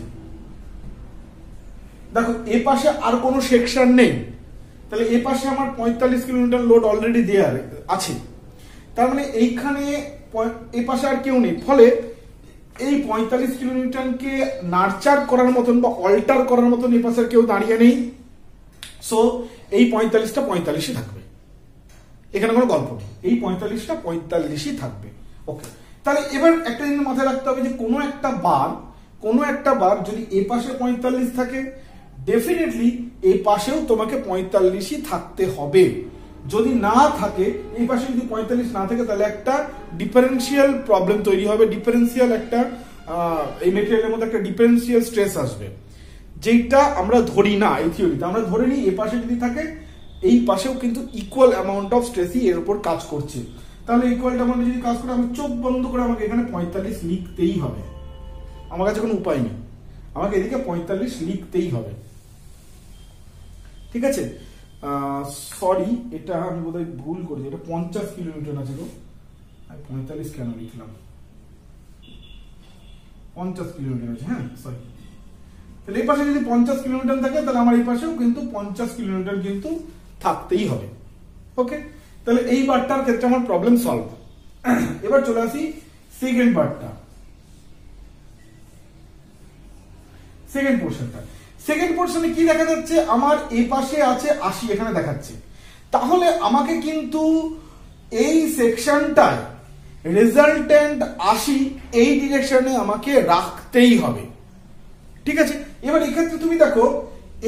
দেখো এ পাশে আর কোনো সেকশন নেই, তাহলে এ পাশে আমার 45 কিলোমিটার লোড অলরেডি দেয়া আছে, তার মানে এইখানে এ পাশে আর কেউ নেই, ফলে এই 45 কিলোমিটারকে নার্চার করার মতন বা অল্টার করার মতন এ পাশে কেউ দাঁড়িয়ে নেই। সো এই 45টা 45ই থাকবে, এখানে কোনো গল্প নেই, এই 45টা 45ই থাকবে। ওকে, তাহলে এবার একটা জিনিস মাথায় রাখতে হবে যে কোনো একটা বার যদি এ পাশে 45 থাকে, ডেফিনেটলি এই পাশেও তোমাকে 45ই থাকতে হবে। যদি না থাকে, এই পাশে যদি 45 না থাকে, তাহলে একটা ডিফারেন্সিয়াল প্রবলেম তৈরি হবে, ডিফারেন্সিয়াল একটা এই মেটেরিয়ালের মধ্যে একটা ডিফারেন্সিয়াল স্ট্রেস আসবে, যেটা আমরা ধরি না এই থিওরিতে। আমরা ধরে নিই এ পাশে যদি থাকে, এই পাশেও কিন্তু ইকুয়াল অ্যামাউন্ট অফ স্ট্রেসই এর উপর কাজ করছে, তাহলে ইকুয়াল অ্যামাউন্ট যদি কাজ করে, আমি চোখ বন্ধ করে আমাকে এখানে 45 লিখতেই হবে, আমার কাছে কোনো উপায় নেই, আমাকে এদিকে 45 লিখতেই হবে, ঠিক আছে। সরি, এটা আমি বোধহয় ভুল করেছি, এটা 50 কিলোমিটার আছে, তো 45 কেন লিখলাম, 50 কিলোমিটার আছে, হ্যাঁ সরি। তাহলে এই পাশে যদি 50 কিলোমিটার থাকে, তাহলে আমার এই পাশেও কিন্তু 50 কিলোমিটার কিন্তু থাকতেই হবে। ওকে, তাহলে এই বারটার ক্ষেত্রে আমার প্রবলেম সলভ। এবার চলে আসি সেকেন্ড বারটা, সেকেন্ড পোর্শনটা। সেকেন্ড পোর্শনে কি দেখা যাচ্ছে, আমার এই পাশে আছে 80, এখানে দেখাচ্ছে, তাহলে আমাকে কিন্তু এই সেকশনটায় রেজাল্টেন্ট 80 এই ডিরেকশনে আমাকে রাখতেই হবে, ঠিক আছে। এবার এক্ষেত্রে তুমি দেখো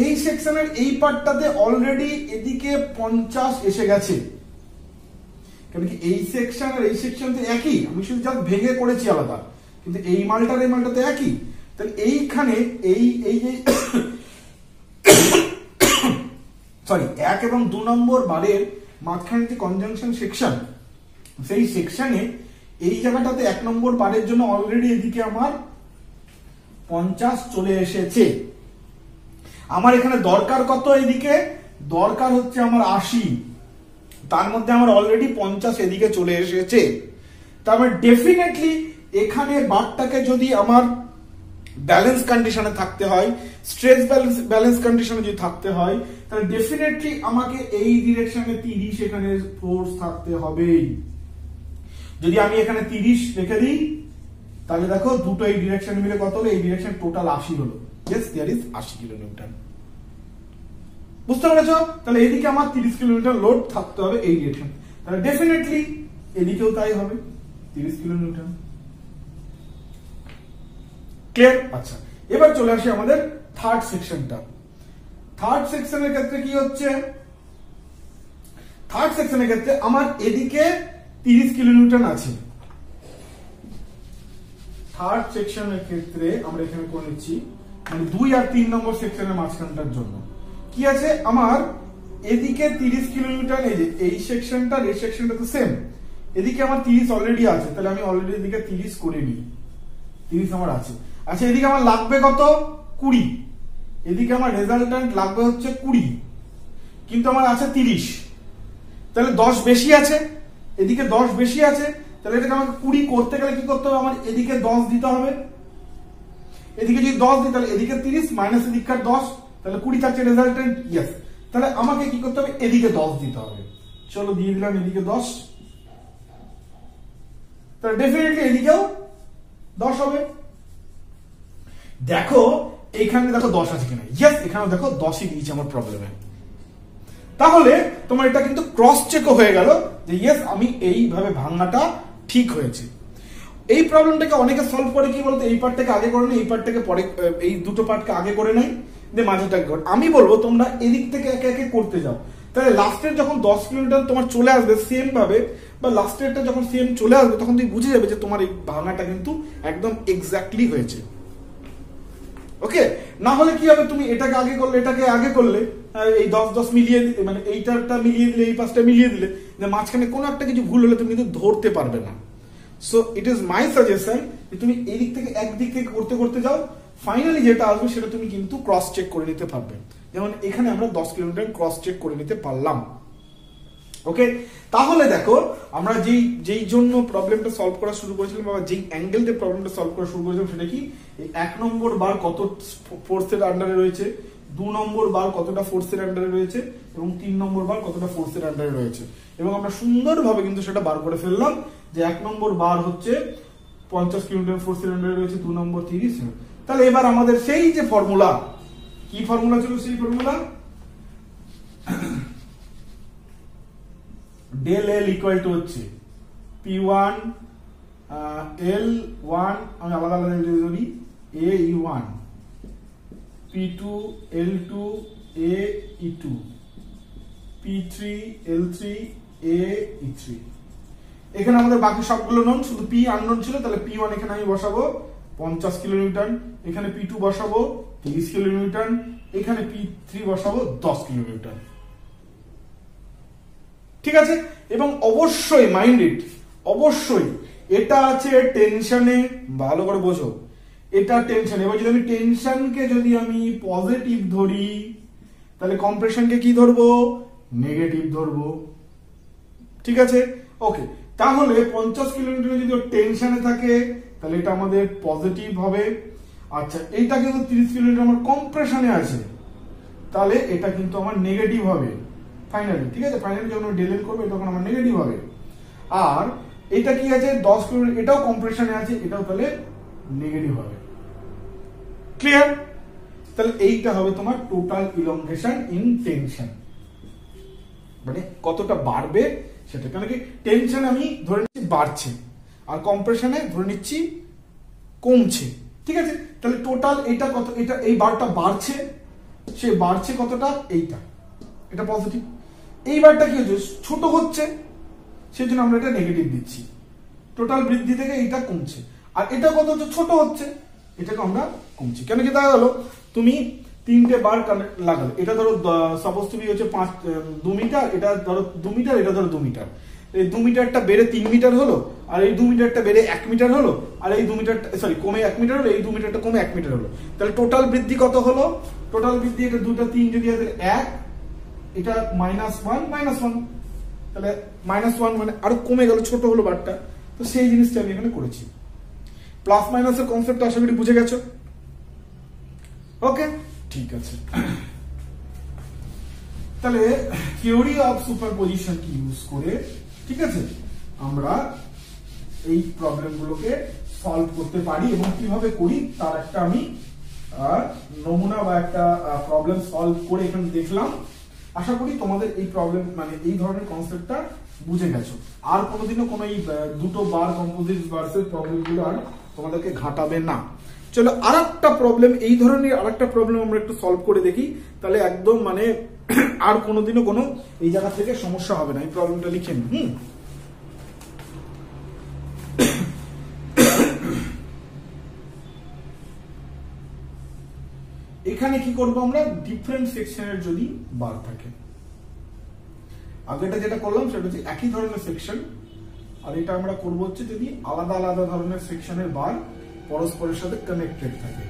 এই সেকশনের এই পার্টটাতে অলরেডি এদিকে 50 এসে গেছে, কারণ কি এই সেকশন আর এই সেকশন তো একই, আমি শুধু জাস্ট ভেঙে করেছি আলাদা, কিন্তু এই মালটার এই মালটা তো একই। তাহলে এইখানে এই যে সরি 1 এবং 2 নম্বর বারের মাঝখানে যে কনজাংশন সেকশন, সেই সেকশনে এই জায়গাটাতে 1 নম্বর বারের জন্য অলরেডি এদিকে আমার 50 চলে এসেছে। আমার এখানে দরকার কত, এদিকে দরকার হচ্ছে আমার 80, তার মধ্যে আমার অলরেডি 50 এদিকে চলে এসেছে। তার মানে ডেফিনেটলি এখানে বারটাকে যদি আমার ব্যালেন্স কন্ডিশনে থাকতে হয়, স্ট্রেস ব্যালেন্স কন্ডিশনে যদি থাকতে হয়, তাহলে ডেফিনেটলি আমাকে এই ডিরেকশনে 30 এখানে ফোর্স থাকতে হবে। যদি আমি এখানে 30 রেখে দিই তাহলে দেখো দুটো এই ডিরেকশন মিলে কত হলো, এই ডিরেকশন টোটাল 80 হলো। Yes there is 80 kilonewton. বুঝতে পেরেছো? তাহলে এদিকে আমার 30 কিলোমিটার লোড থাকতে হবে এই ডিরেকশন, তাহলে ডেফিনেটলি এদিকেও তাই হবে 30 কিলোনিউটন। ক্লিয়ার? আচ্ছা, এবার চলে আসি আমাদের থার্ড সেকশনটা। থার্ড সেকশনের ক্ষেত্রে কি হচ্ছে, থার্ড সেকশনের ক্ষেত্রে আমার এদিকে 30 কিলোনিউটন আছে। থার্ড সেকশনের ক্ষেত্রে আমরা এখানে করে নিচ্ছি মানে 2 আর 3 নম্বর সেকশনের মাঝখানটার জন্য কি আছে, আমার এদিকে 30 কিলোমিটার, এই যে এই সেকশনটা এই সেকশনটা তো সেম, এদিকে আমার 30 অলরেডি আছে, তাহলে আমি অলরেডি এদিকে 30 করে নিই, 30 আমার আছে। আচ্ছা, এদিকে আমার লাগবে কত, 20, এদিকে আমার রেজাল্টেন্ট লাগবে হচ্ছে 20, কিন্তু আমার আছে 30, তাহলে 10 বেশি আছে, এদিকে 10 বেশি আছে, তাহলে এটাকে আমাকে 20 করতে গেলে কি করতে হবে, আমার এদিকে 10 দিতে হবে। এদিকে যদি 10 দিই তাহলে এদিকে 30 মাইনাস এদিককার 10, তাহলে 20 থাকছে রেজাল্টেন্ট। ইয়েস, তাহলে আমাকে কি করতে হবে, এদিকে 10 দিতে হবে। চলো দিয়ে দিলাম এদিকে 10, তাহলে ডেফিনেটলি এদিকেও 10 হবে। দেখো এইখানে দেখো 10 আছে কিনা, ইয়েস এখানেও দেখো 10ই দিয়েছে আমার প্রবলেমে। তাহলে তোমার এটা কিন্তু ক্রস চেকও হয়ে গেল যে ইয়েস আমি এইভাবে ভাঙাটা ঠিক হয়েছে। এই প্রবলেমটাকে অনেকে সলভ করে কি বলতো, এই পার্টটাকে আগে করে নেই, এই পার্টটাকে পরে, এই দুটো পার্টকে আগে করে নেই, দিয়ে মাঝেটাকে করে। আমি বলবো তোমরা এদিক থেকে একে একে করতে যাও, তাহলে লাস্টের যখন 10 কিলোমিটার তোমার চলে আসবে সেম ভাবে, বা লাস্টেরটা যখন সেম চলে আসবে তখন তুমি বুঝে যাবে যে তোমার এই ভাঙাটা কিন্তু একদম এক্স্যাক্টলি হয়েছে। ওকে, না হলে কি হবে, তুমি এটাকে আগে করলে এটাকে আগে করলে, এই 10 মিলিয়ে দিলে, মানে এইটারটা মিলিয়ে দিলে এই পাঁচটা মিলিয়ে দিলে, যে মাঝখানে কোনো একটা কিছু ভুল হলে তুমি কিন্তু ধরতে পারবে না। So it is my suggestion যে তুমি এই দিক থেকে একদিক থেকে করতে করতে যাও, ফাইনালি যেটা আসবে সেটা তুমি কিন্তু ক্রস চেক করে নিতে পারবে। যেমন এখানে আমরা 10 কিলোমিটার ক্রস চেক করে নিতে পারলাম। ওকে, তাহলে দেখো আমরা যেই জন্য প্রবলেমটা সলভ করা শুরু করেছিলাম, বা যেই অ্যাঙ্গেল দিয়ে প্রবলেমটা সলভ করা শুরু করেছিলাম, সেটা কি, এই 1 নম্বর বার কত ফোর্সের আন্ডারে রয়েছে, 2 নম্বর বার কতটা ফোর্সের আন্ডারে রয়েছে, এবং 3 নম্বর বার কতটা ফোর্সের আন্ডারে রয়েছে, এবং আমরা সুন্দরভাবে কিন্তু সেটা বার করে ফেললাম যে 1 নম্বর বার হচ্ছে 50 কিলোমিটার ফোর্সের আন্ডারে রয়েছে, 2 নম্বর 30। তাহলে এবার আমাদের সেই যে ফর্মুলা, কি ফর্মুলা ছিল, সেই formula del L equal to হচ্ছে P1 L1, আমি আলাদা আলাদা ধরি, AE1, P2 L2 AE2, P3 L3 AE3। এখানে আমাদের বাকি সবগুলো নন, শুধু P আননোন ছিল, তাহলে P1 এখানে আমি বসাবো 50 কিলোনিউটন, এখানে P2 বসাবো 30 কিলোনিউটন, এখানে P3 বসাবো 10 কিলোনিউটন। ঠিক আছে, এবং অবশ্যই মাইন্ড ইট, অবশ্যই এটা আছে টেনশনে, ভালো করে বোঝো, এটা টেনশন। এবার যদি আমি টেনশনকে যদি আমি পজিটিভ ধরি, তাহলে কম্প্রেশনকে কি ধরবো, নেগেটিভ ধরবো। ঠিক আছে, ওকে, তাহলে 50 কিলোমিটার যদি টেনশনে থাকে তাহলে এটা আমাদের পজিটিভ হবে। আচ্ছা, এইটা কিন্তু 30 কিলোমিটার আমার কম্প্রেশনে আছে, তাহলে এটা কিন্তু আমার নেগেটিভ হবে ফাইনালি। ঠিক আছে, ফাইনালি যখন আমি ডেলিট করবো তখন আমার নেগেটিভ হবে। আর এটা কি আছে, 10 কিলোমিটার, এটাও কম্প্রেশনে আছে, এটাও তাহলে নেগেটিভ হবে। ক্লিয়ার? তাহলে এইটা হবে তোমার টোটাল ইলংগেশন ইন টেনশন, মানে কতটা বাড়বে সেটা। কারণ কি, টেনশন আমি ধরে নিচ্ছি বাড়ছে, আর কম্প্রেশনে ধরে নিচ্ছি কমছে। ঠিক আছে, তাহলে টোটাল এটা কত, এটা এই বারটা বাড়ছে, সে বাড়ছে কতটা, এইটা, এটা পজিটিভ। এই বারটা কি হচ্ছে, ছোট হচ্ছে, সেই জন্য আমরা এটা নেগেটিভ দিচ্ছি। টোটাল বৃদ্ধি থেকে এইটা কমছে, আর এটা কত হচ্ছে, ছোট হচ্ছে, এটাকে আমরা কমছি। কেন কি, দেখা গেল তুমি 3টে বার লাগালে, এটা ধরো সাপোজ তুমি হচ্ছে 2 মিটার, এটা ধরো 2 মিটার, এটা ধরো 2 মিটার, এই 2 মিটারটা বেড়ে 3 মিটার হলো, আর এই 2 মিটারটা বেড়ে 1 মিটার হলো, আর এই 2 মিটারটা সরি কমে 1 মিটার হলো, এই 2 মিটারটা কমে 1 মিটার হলো। তাহলে টোটাল বৃদ্ধি কত হলো, টোটাল বৃদ্ধি এটা 2টা 3 যদি আছে 1, এটা -1, তাহলে -1 মানে আরো কমে গেল, ছোট হলো বারটা। তো সেই জিনিসটা আমি এখানে করেছি। প্লাস মাইনাসের কনসেপ্ট আশা করি বুঝে গেছো। ওকে, ঠিক আছে। তাহলে থিওরি অফ সুপারপজিশন কি ইউজ করে, ঠিক আছে, আমরা এই প্রবলেমগুলোকে সলভ করতে পারি এবং কিভাবে করি তার একটা আমি নমুনা বা একটা প্রবলেম সলভ করে এখানে দেখলাম। আশা করি তোমাদের এই প্রবলেম মানে এই ধরনের কনসেপ্টটা বুঝে গেছো, আর কোনোদিনও কোনো এই দুটো বার কম্পোজিট ভার্সের প্রবলেমগুলো আর তোমাদেরকে ঘাটাবে না। চলো আরেকটা প্রবলেম, এই ধরনের আরেকটা প্রবলেম আমরা একটু সলভ করে দেখি, তাহলে একদম মানে আর কোনোদিনও কোনো এই জায়গা থেকে সমস্যা হবে না। এই প্রবলেমটা লিখে নিন। এখানে কি করবো আমরা, ডিফারেন্ট সেকশনের যদি বার থাকে, আগেটা যেটা করলাম সেটা হচ্ছে একই ধরনের সেকশন, আর এটা আমরা করবো হচ্ছে যদি আলাদা আলাদা ধরনের সেকশনের বার পরস্পরের সাথে কানেক্টেড থাকে।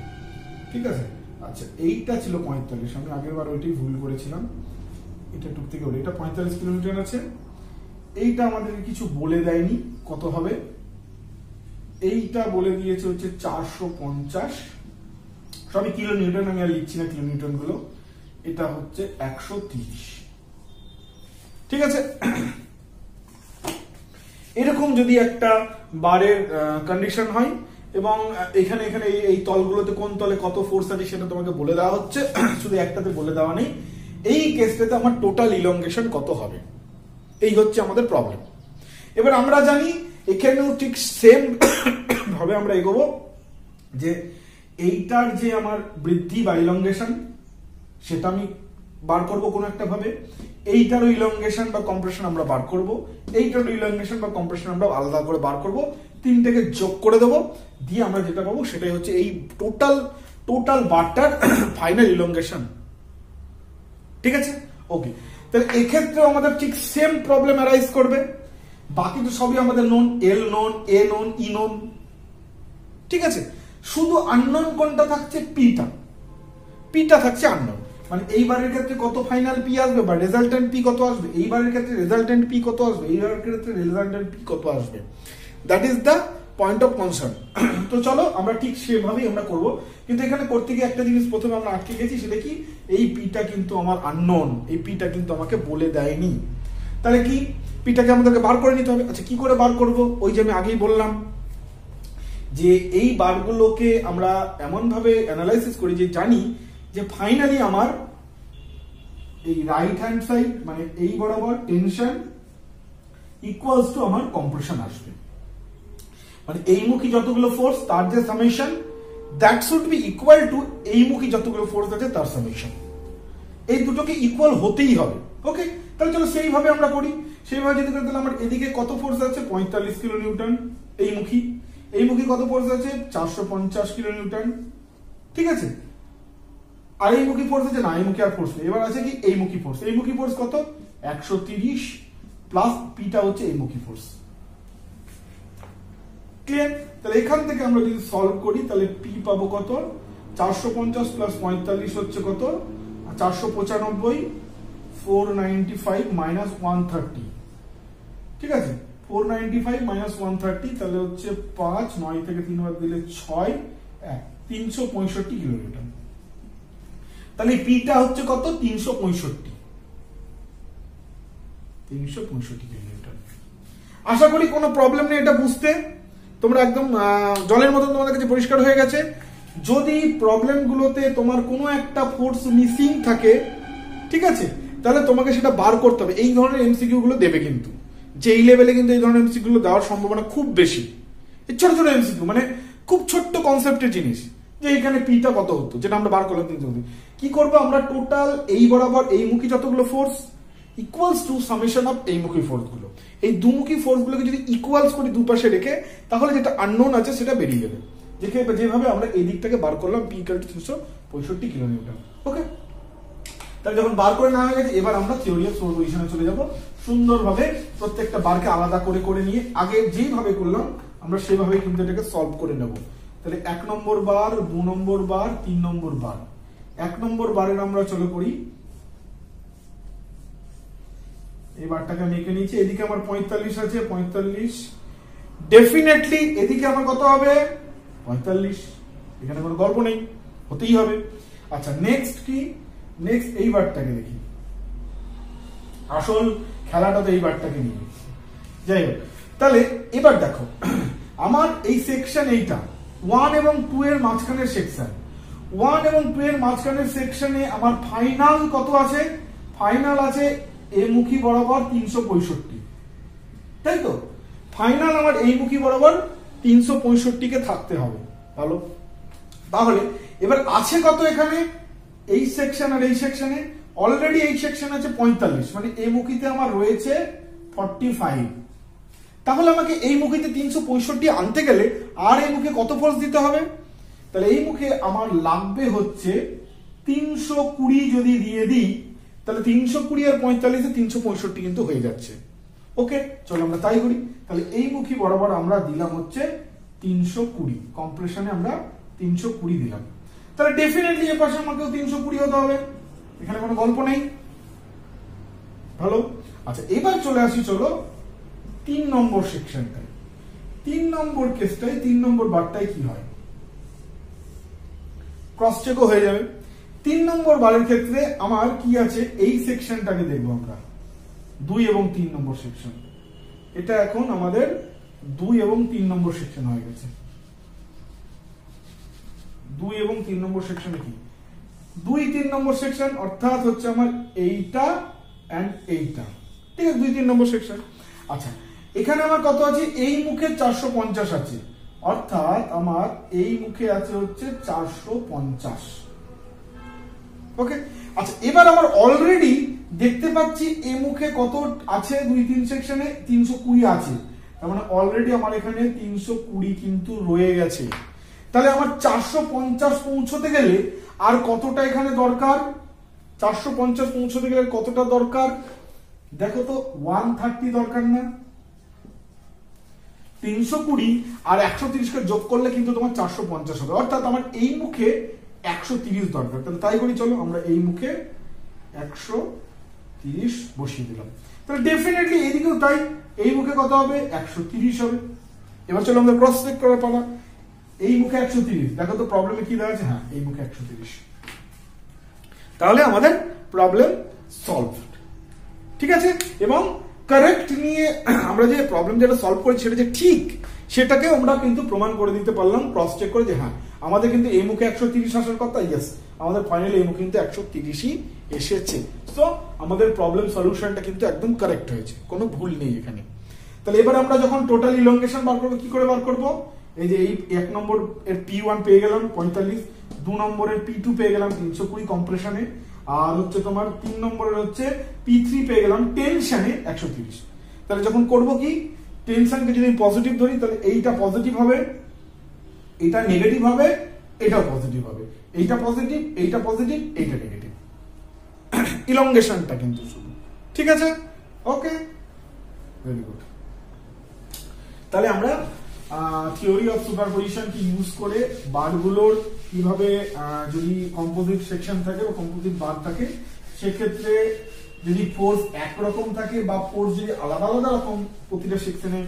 ঠিক আছে, আচ্ছা এইটা ছিল 45, আমি আগের বার ওইটাই ভুল করেছিলাম, এটা টুক থেকে বলে এটা 45 কিলোমিটার আছে। এইটা আমাদেরকে কিছু বলে দেয়নি কত হবে, এইটা বলে দিয়েছে হচ্ছে 450, সবই কিলোমিটার, আমি আর লিখছি না কিলোমিটার গুলো, এটা হচ্ছে 130। ঠিক আছে, এরকম যদি একটা বারের কন্ডিশন হয় এবং এখানে এখানে এই তলগুলোতে কোন তলে কত ফোর্স আছে সেটা তোমাকে বলে দেওয়া হচ্ছে, শুধু একটাতে বলে দেওয়া নেই, এই কেসটাতে আমার টোটাল ইলংগেশন কত হবে, এই হচ্ছে আমাদের প্রবলেম। এবার আমরা জানি এখানেও ঠিক সেম ভাবে আমরা এগোবো, যে এইটার যে আমার বৃদ্ধি বা ইলংগেশন সেটা আমি বার করব কোনো একটা ভাবে, এইটারও ইলংগেশন বা কম্প্রেশন আমরা বার করব, এইটারও ইলংগেশন বা কম্প্রেশন আমরা আলাদা করে বার করব, তিনটাকে যোগ করে দেবো, দিয়ে আমরা যেটা পাবো সেটাই হচ্ছে এই টোটাল বারটার ফাইনাল ইলংগেশন। ঠিক আছে, ওকে, তাহলে এক্ষেত্রেও আমাদের ঠিক সেম প্রবলেম অ্যারাইজ করবে, বাকি তো সবই আমাদের নোন, এল নোন, এ নোন, ই নোন। ঠিক আছে, শুধু আননোন কোনটা থাকছে, পিটা থাকছে আননোন, মানে এইবারের ক্ষেত্রে কত ফাইনাল পি আসবে বা রেজাল্টেন্ট পি কত আসবে, এইবারের ক্ষেত্রে রেজাল্টেন্ট পি কত আসবে, এইবারের ক্ষেত্রে রেজাল্টেন্ট পি কত আসবে, that is the point of concern. তো চলো আমরা ঠিক সেভাবেই আমরা করব, কিন্তু এখানে করতে গিয়ে একটা জিনিস প্রথমে আমরা আটকে গেছি, সেটা কি, এই পিটা কিন্তু আমার আননোন, এই পিটা কিন্তু আমাকে বলে দেয়নি, তাহলে কি পিটাকে আমাদেরকে বার করে নিতে হবে। আচ্ছা কি করে বার করব, ওই যে আমি আগেই বললাম যে এই বারগুলোকে আমরা এমন ভাবে অ্যানালাইসিস করি যে জানি যে ফাইনালি আমার এই রাইট হ্যান্ড সাইড মানে এই বরাবর টেনশন ইকুয়ালস টু আমার কম্প্রেশন আসবে, মানে এই মুখী যতগুলো ফোর্স তার যে summation that should be equal to এই মুখী যতগুলো ফোর্স আছে তার সামেশন, এই দুটোকে ইকুয়াল হতেই হবে। ওকে, তাহলে চলো সেইভাবে আমরা করি, সেইভাবে যদি তাহলে আমার এদিকে কত ফোর্স আছে 45 কিলো নিউটন, এই মুখী কত ফোর্স আছে 450 কিলো নিউটন। ঠিক আছে, আর এই মুখী ফোর্স আছে না, এই মুখী আর ফোর্স নেই, এবার আছে কি এই মুখী ফোর্স কত 130 প্লাস পিটা হচ্ছে এই মুখী ফোর্স। ক্লিয়ার, তাহলে এখান থেকে আমরা যদি সলভ করি তাহলে পি পাবো কত, 450 প্লাস 45 হচ্ছে কত 495, 495 মাইনাস 130। ঠিক আছে, 495 মাইনাস 130 তাহলে হচ্ছে 5, 9 থেকে 3 বার দিলে 6, 365 কিলোমিটার। তাহলে পিটা হচ্ছে কত 365 কিলোমিটার। আশা করি কোনো প্রবলেম নেই এটা বুঝতে, তোমরা একদম জলের মতন তোমাদের কাছে পরিষ্কার হয়ে গেছে। যদি প্রবলেমগুলোতে তোমার কোনো একটা ফোর্স মিসিং থাকে, ঠিক আছে, তাহলে তোমাকে সেটা বার করতে হবে। এই ধরনের এমসিকিউ গুলো দেবে কিন্তু, যে এই লেভেলে কিন্তু এই ধরনের এমসিকিউ গুলো দেওয়ার সম্ভাবনা খুব বেশি। এই ছোট ছোট এমসিকিউ মানে খুব ছোট্ট কনসেপ্টের জিনিস, যে এখানে পিটা কত হতো যেটা আমরা বার করলাম 300। কি করবো আমরা, টোটাল এই বরাবর এই মুখী যতগুলো force equals to summation of এই মুখী ফোর্স গুলো, এই দুমুখী ফোর্স গুলোকে যদি ইকুয়ালস করি দুপাশে রেখে, তাহলে যেটা আননোন আছে সেটা বেরিয়ে যাবে, যেভাবে আমরা এই দিকটাকে বার করলাম P equal to 365 kilo newton. Okay, তাহলে যখন বার করে নেওয়া হয়ে গেছে, এবার আমরা থিওরি অফ সুপারপজিশনে চলে যাব, সুন্দরভাবে প্রত্যেকটা বারকে আলাদা করে করে নিয়ে আগে যেভাবে করলাম আমরা সেভাবেই কিন্তু এটাকে সলভ করে নেব। তাহলে 1 নম্বর বার, 2 নম্বর বার, 3 নম্বর বার। 1 নম্বর বারের আমরা চলে করি, এই বারটাকে আমি এঁকে নিয়েছি, এদিকে আমার 45 আছে, 45 ডেফিনেটলি এদিকে আমার কত হবে 45, এখানে কোনো গল্প নেই, হতেই হবে। আচ্ছা নেক্সট কি, নেক্সট এই বারটাকে দেখি, আসল খেলাটা তো এই বারটাকে নিয়ে। যাই হোক, তাহলে এবার দেখো আমার এই সেকশন এইটা 1 এবং 2 এর মাঝখানের সেকশন, 1 এবং 2 এর মাঝখানের সেকশনে আমার ফাইনাল কত আছে? ফাইনাল আছে এ মুখী বরাবর 365, তাই তো? ফাইনাল আমার এই মুখী বরাবর 365 কে থাকতে হবে। ভালো, তাহলে এবার আছে কত এখানে? এই সেকশন আর এই সেকশনে অলরেডি এই সেকশন আছে 45, মানে এই মুখীতে আমার রয়েছে 45। তাহলে আমাকে এই মুখীতে 365 আনতে গেলে আর এই মুখে কত ফোর্স দিতে হবে? তাহলে এই মুখে আমার লাগবে হচ্ছে 320। যদি দিয়ে দিই তাহলে 320 আর 45 365 কিন্তু হয়ে যাচ্ছে। ওকে, চলো আমরা তাই করি। তাহলে এই মুখী বরাবর আমরা দিলাম হচ্ছে 320, কম্প্রেশনে আমরা 320 দিলাম। তাহলে ডেফিনেটলি এ পাশে আমাকেও 320 হতে হবে, এখানে কোনো গল্প নেই। ভালো, আচ্ছা এবার চলে আসি চলো 3 নম্বর সেকশনটায়। 3 নম্বর কেসটায় 3 নম্বর বারটায় কি হয়? ক্রস চেকও হয়ে যাবে। 3 নম্বর বারের ক্ষেত্রে আমার কি আছে? এই সেকশনটাকে দেখবো আমরা, 2 এবং 3 নম্বর সেকশন। এটা এখন আমাদের 2 এবং 3 নম্বর সেকশন হয়ে গেছে। 2 এবং 3 নম্বর সেকশনে কি? 2-3 নম্বর সেকশন, অর্থাৎ হচ্ছে আমার এইটা এন্ড এইটা, ঠিক আছে? 2-3 নম্বর সেকশন। আচ্ছা এখানে আমার কত আছে? এই মুখে 450 আছে, অর্থাৎ আমার এই মুখে আছে হচ্ছে 450। ওকে, আচ্ছা এবার আমার অলরেডি দেখতে পাচ্ছি এই মুখে কত আছে? 2-3 সেকশনে 320 আছে, তার মানে অলরেডি আমার এখানে 320 কিন্তু রয়ে গেছে। তাহলে আমার 450 পৌঁছতে গেলে আর কতটা এখানে দরকার? 450 পৌঁছতে গেলে কতটা দরকার? দেখো তো, 130 দরকার না? 320 আর 130 কে যোগ করলে কিন্তু তোমার 450 হবে, অর্থাৎ আমার এই মুখে 130 দরকার। তাহলে তাই করি, চলো আমরা এই মুখে 130 বসিয়ে দিলাম। তাহলে ডেফিনেটলি এইদিকেও তাই, এই মুখে কত হবে? 130 হবে। এবার চলো আমরা ক্রস চেক করার পালা। এই মুখে 130, দেখো তো প্রবলেমে কি দেওয়া আছে? হ্যাঁ, এই মুখে 130। তাহলে আমাদের প্রবলেম সলভ, ঠিক আছে? এবং কারেক্ট নিয়ে আমরা যে প্রবলেম যেটা সলভ করেছি সেটা যে ঠিক, সেটাকে আমরা কিন্তু প্রমাণ করে দিতে পারলাম ক্রস চেক করে, যে হ্যাঁ আমাদের কিন্তু এই মুখে 130 আসার কথা। ইয়েস, আমাদের ফাইনালি এই মুখে কিন্তু 130ই এসেছে। তো আমাদের প্রবলেম সলিউশনটা কিন্তু একদম কারেক্ট হয়েছে, কোনো ভুল নেই এখানে। তাহলে এবার আমরা যখন টোটাল ইলংগেশন বার করবো, কি করে বার করবো? এই যে এই 1 নম্বর এর P1 পেয়ে গেলাম 45, 2 নম্বরের P2 পেয়ে গেলাম 320 কম্প্রেশনে, আর হচ্ছে তোমার 3 নম্বরের হচ্ছে P3 পেয়ে গেলাম টেনশনে 130। তাহলে যখন করব কি, টেনশনকে যদি পজিটিভ ধরি তাহলে এইটা পজিটিভ হবে, এটা নেগেটিভ হবে, এটাও পজিটিভ হবে, এইটা পজিটিভ, এইটা পজিটিভ, এইটা নেগেটিভ। ইলংগেশনটা কিন্তু শুধু, ঠিক আছে? ওকে, ভেরি গুড। তাহলে আমরা থিওরি অফ সুপারপজিশন কি ইউজ করে বারগুলোর কিভাবে, যদি কম্পোজিট সেকশন থাকে বা কম্পোজিট বার থাকে, সেক্ষেত্রে যদি ফোর্স একরকম থাকে বা ফোর্স যদি আলাদা আলাদা রকম প্রতিটা সেকশনে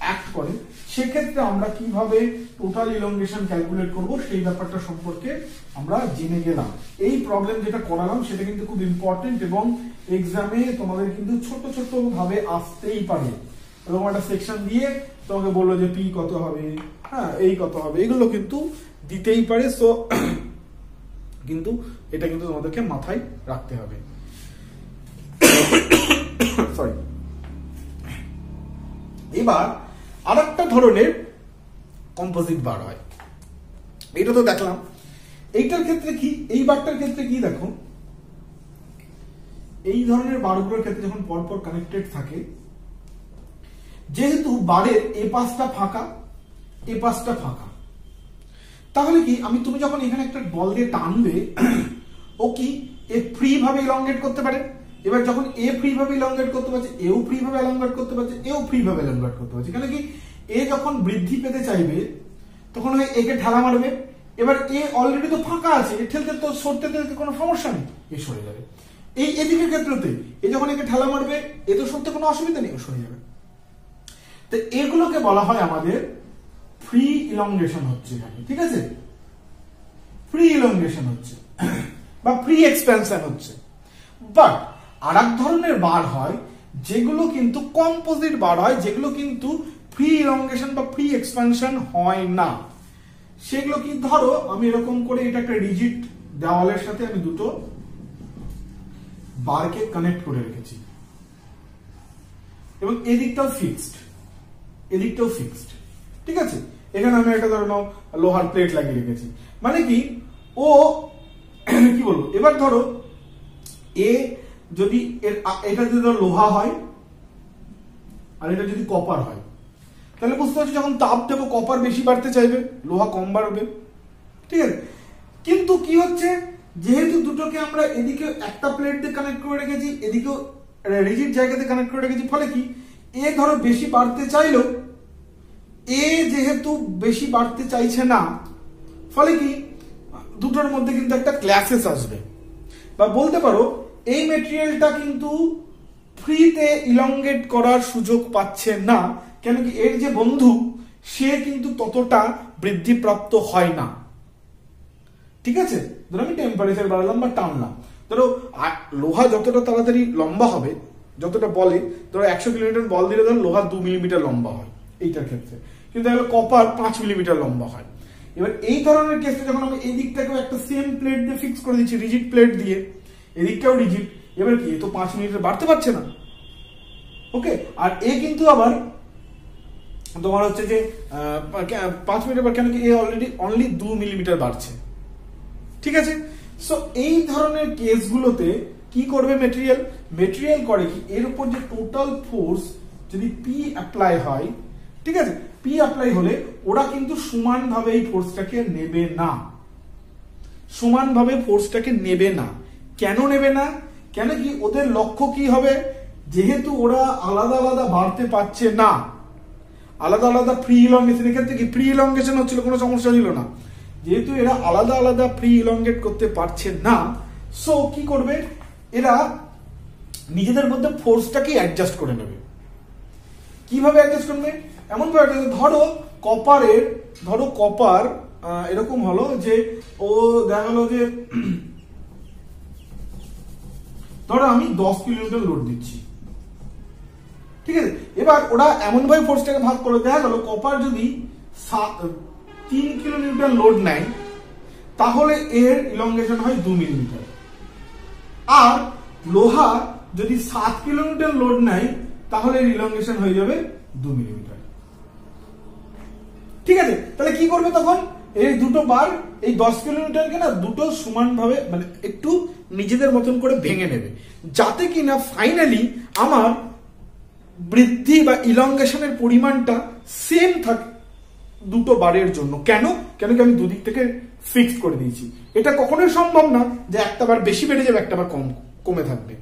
অ্যাক্ট করে, সেক্ষেত্রে আমরা কিভাবে টোটাল ইলংগেশন ক্যালকুলেট করব, সেই ব্যাপারটা সম্পর্কে আমরা জেনে গেলাম। এই প্রবলেম যেটা করালাম সেটা কিন্তু খুব ইম্পর্টেন্ট এবং এক্সামে তোমাদের কিন্তু ছোট ছোট ভাবে আসতেই পারে। এবং একটা সেকশন দিয়ে তোমাকে বললো যে পি কত হবে, হ্যাঁ এই কত হবে, এগুলো কিন্তু দিতেই পারে। সো কিন্তু এটা কিন্তু তোমাদেরকে মাথায় রাখতে হবে। সরি। এবার আরেকটা ধরনের কম্পোজিট বার হয়, এটা তো দেখলাম। এইটার ক্ষেত্রে কি, এই বারটার ক্ষেত্রে কি দেখো, এই ধরনের বারগুলোর ক্ষেত্রে যখন পরপর কানেক্টেড থাকে, যেহেতু বারের এ পাশটা ফাঁকা, এ পাশটা ফাঁকা, তাহলে কি তুমি যখন এখানে একটা বল দিয়ে টানবে, ও কি এ ফ্রি ভাবে ইলংগেট করতে পারে। এবার যখন এ ফ্রি ভাবে ইলংগেট করতে পারছে, এও ফ্রি ভাবে ইলংগেট করতে পারছে, এও ফ্রি ভাবে ইলংগেট করতে পারছে। কেন কি, এ যখন বৃদ্ধি পেতে চাইবে তখন একে ঠেলা মারবে। এবার এ অলরেডি তো ফাঁকা আছে, এ ঠেলতে তো সরতে কোনো সমস্যা নেই, এ সরে যাবে। এই এদিকের ক্ষেত্রেতে এ যখন একে ঠেলা মারবে, এ তো সরতে কোনো অসুবিধা নেই, ও সরে যাবে। তো এগুলোকে বলা হয় আমাদের ফ্রি ইলংগেশন হচ্ছে এখানে, ঠিক আছে? ফ্রি ইলংগেশন হচ্ছে বা ফ্রি এক্সপেনশন হচ্ছে। বাট আর এক ধরনের বার হয় যেগুলো কিন্তু কম্পোজিট বার হয়, যেগুলো কিন্তু ফ্রি ইলংগেশন বা ফ্রি এক্সপানশন হয় না। সেগুলো কি, ধরো আমি এরকম করে এটা একটা রিজিড দেওয়ালের সাথে আমি দুটো বারকে কানেক্ট করে রেখেছি এবং এদিকটাও ফিক্সড, এদিকটাও ফিক্সড, ঠিক আছে। এখানে আমি একটা ধরো লোহার প্লেট লাগিয়ে রেখেছি, মানে কি ও কি বলবো, এবার ধরো এ যদি এটা যদি ধরো লোহা হয় আর এটা যদি কপার হয়, তাহলে বুঝতে পারছি যখন তাপ দেবো কপার বেশি বাড়তে চাইবে, লোহা কম বাড়বে, ঠিক আছে। কিন্তু কি হচ্ছে, যেহেতু দুটোকে আমরা এদিকে একটা প্লেট দিয়ে কানেক্ট করে রেখেছি, এদিকেও রিজিড জায়গাতে কানেক্ট করে রেখেছি, ফলে কি এ ধরো বেশি বাড়তে চাইলো, এ যেহেতু বেশি বাড়তে চাইছে না, ফলে কি দুটোর মধ্যে কিন্তু একটা ক্ল্যাশেস আসবে, বা বলতে পারো এই মেটেরিয়ালটা কিন্তু ফ্রিতে ইলংগেট করার সুযোগ পাচ্ছে না, কেন কি এর যে বন্ধু সে কিন্তু ততটা বৃদ্ধিপ্রাপ্ত হয় না, ঠিক আছে। ধরো আমি টেম্পারেচার বাড়ালাম বা টানলাম, ধরো লোহা যতটা তাড়াতাড়ি লম্বা হবে, যতটা বলে ধরো 100 কিলোমিটার বল দিলে ধরো লোহা 2 মিলিমিটার লম্বা হয় এইটার ক্ষেত্রে, কিন্তু কপার 5 মিলিমিটার লম্বা হয়। এবার এই ধরনের ক্ষেত্রে যখন আমি এই দিকটাকেও একটা সেম প্লেট দিয়ে ফিক্স করে দিচ্ছি, রিজিড প্লেট দিয়ে, এদিকটাও রিজিড, এবার কি তো 5 মিলিমিটার বাড়তে পারছে না, ওকে। আর এ কিন্তু আবার তোমার হচ্ছে যে 5 মিলিমিটার, কেন কি এ অলরেডি অনলি 2 মিলিমিটার বাড়ছে, ঠিক আছে। সো এই ধরনের কেসগুলোতে কি করবে মেটেরিয়াল করে কি, এর উপর যে টোটাল ফোর্স যদি পি অ্যাপ্লাই হয়, ঠিক আছে, পি অ্যাপ্লাই হলে ওরা কিন্তু সমানভাবে এই ফোর্সটাকে নেবে না, সমানভাবে ফোর্সটাকে নেবে না। কেন নেবে না, কেন কি ওদের লক্ষ্য কি হবে, যেহেতু ওরা আলাদা আলাদা বাড়তে পারছে না, আলাদা আলাদা ফ্রি ইলংগেশনের ক্ষেত্রে কি ফ্রি ইলংগেশন হচ্ছিল, কোনো সমস্যা ছিল না, যেহেতু এরা আলাদা আলাদা ফ্রি ইলংগেট করতে পারছে না, সো কি করবে, এরা নিজেদের মধ্যে ফোর্সটাকে অ্যাডজাস্ট করে নেবে। কিভাবে অ্যাডজাস্ট করবে, এমন ভাবে ধরো কপার এরকম হলো যে ও দেখা গেল যে ধরো আমি 10 কিলোমিটার লোড দিচ্ছি, ঠিক আছে। এবার ওরা এমন ভাবে ফোর্সটাকে ভাগ করে, দেখা গেল কপার যদি 3 কিলোমিটার লোড নেয়, তাহলে এর ইলংগেশন হয় 2 মিলিমিটার, আর লোহা যদি 7 কিলোমিটার লোড নেয়, তাহলে এর ইলংগেশন হয়ে যাবে 2 মিলিমিটার, ঠিক আছে। তাহলে কি করবে তখন, এই দুটো বার এই 10 কিলোমিটারকে না দুটো সমানভাবে মানে একটু নিজেদের মতন করে ভেঙে নেবে, যাতে কিনা ফাইনালি আমার বৃদ্ধি বা ইলংগেশনের পরিমাণটা সেম থাকে দুটো বারের জন্য। কেন কি আমি দুদিক থেকে ফিক্স করে দিয়েছি, এটা কখনোই সম্ভব না যে একটা বার বেশি বেড়ে যাবে একটা বার কমে থাকবে,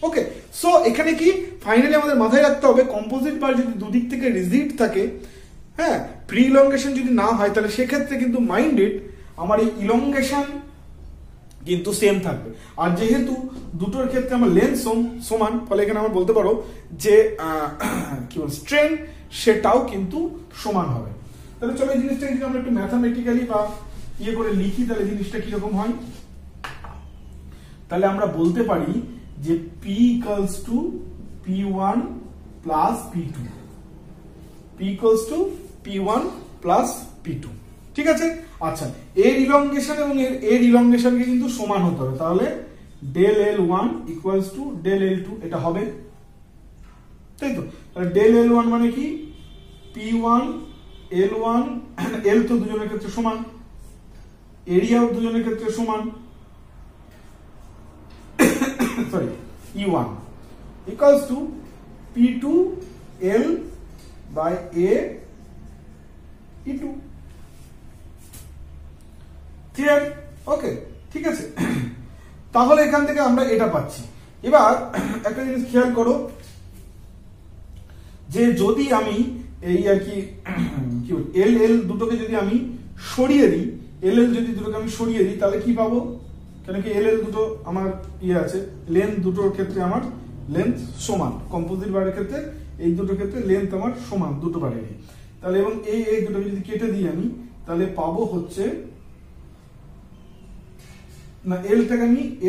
ওকে। সো এখানে কি ফাইনালি আমাদের মাথায় রাখতে হবে, কম্পোজিট বার যদি দুদিক থেকে রিজিড থাকে, হ্যাঁ, প্রি ইলংগেশন যদি না হয়, তাহলে সেক্ষেত্রে কিন্তু মাইন্ডেড আমার এই ইলংগেশন কিন্তু সেম থাকবে। আর যেহেতু দুটোর ক্ষেত্রে আমার লেন্থ সমান, ফলে এখানে আমরা বলতে পারো যে কি বল স্ট্রেন সেটাও কিন্তু সমান হবে। তাহলে চলো এই জিনিসটা যদি আমরা একটু ম্যাথামেটিক্যালি বা ইয়ে করে লিখি, তাহলে জিনিসটা কিরকম হয়, তাহলে আমরা বলতে পারি যে P equals to P1 plus P2, P equals to P1 plus P2, ঠিক আছে। আচ্ছা, এর ইলংগেশন এবং এর ইলংগেশনকে কিন্তু সমান হতে হবে, তাহলে del L1 equals to del L2 এটা হবে, তাই তো। তাহলে del L1 মানে কি, P1 L1, L তো দুজনের ক্ষেত্রে সমান, এরিয়াও দুজনের ক্ষেত্রে সমান, sorry E1 equals to P2 L by A E2, clear, okay, ঠিক আছে। তাহলে এখান থেকে আমরা এটা পাচ্ছি। এবার একটা জিনিস খেয়াল করো, যে যদি আমি এই আর কি এল এল দুটোকে যদি আমি সরিয়ে দিই, এল এল যদি দুটোকে আমি সরিয়ে দিই, তাহলে কি পাবো, কেন কি এল এল দুটো আমার ইয়ে আছে, লেন্থ দুটোর ক্ষেত্রে আমার লেন্থ সমান, কম্পোজিট বারের ক্ষেত্রে এই দুটোর ক্ষেত্রে লেন্থ আমার সমান দুটো বারেরই। তাহলে এবং এই দুটোকে যদি কেটে দিই আমি, তাহলে পাবো হচ্ছে না,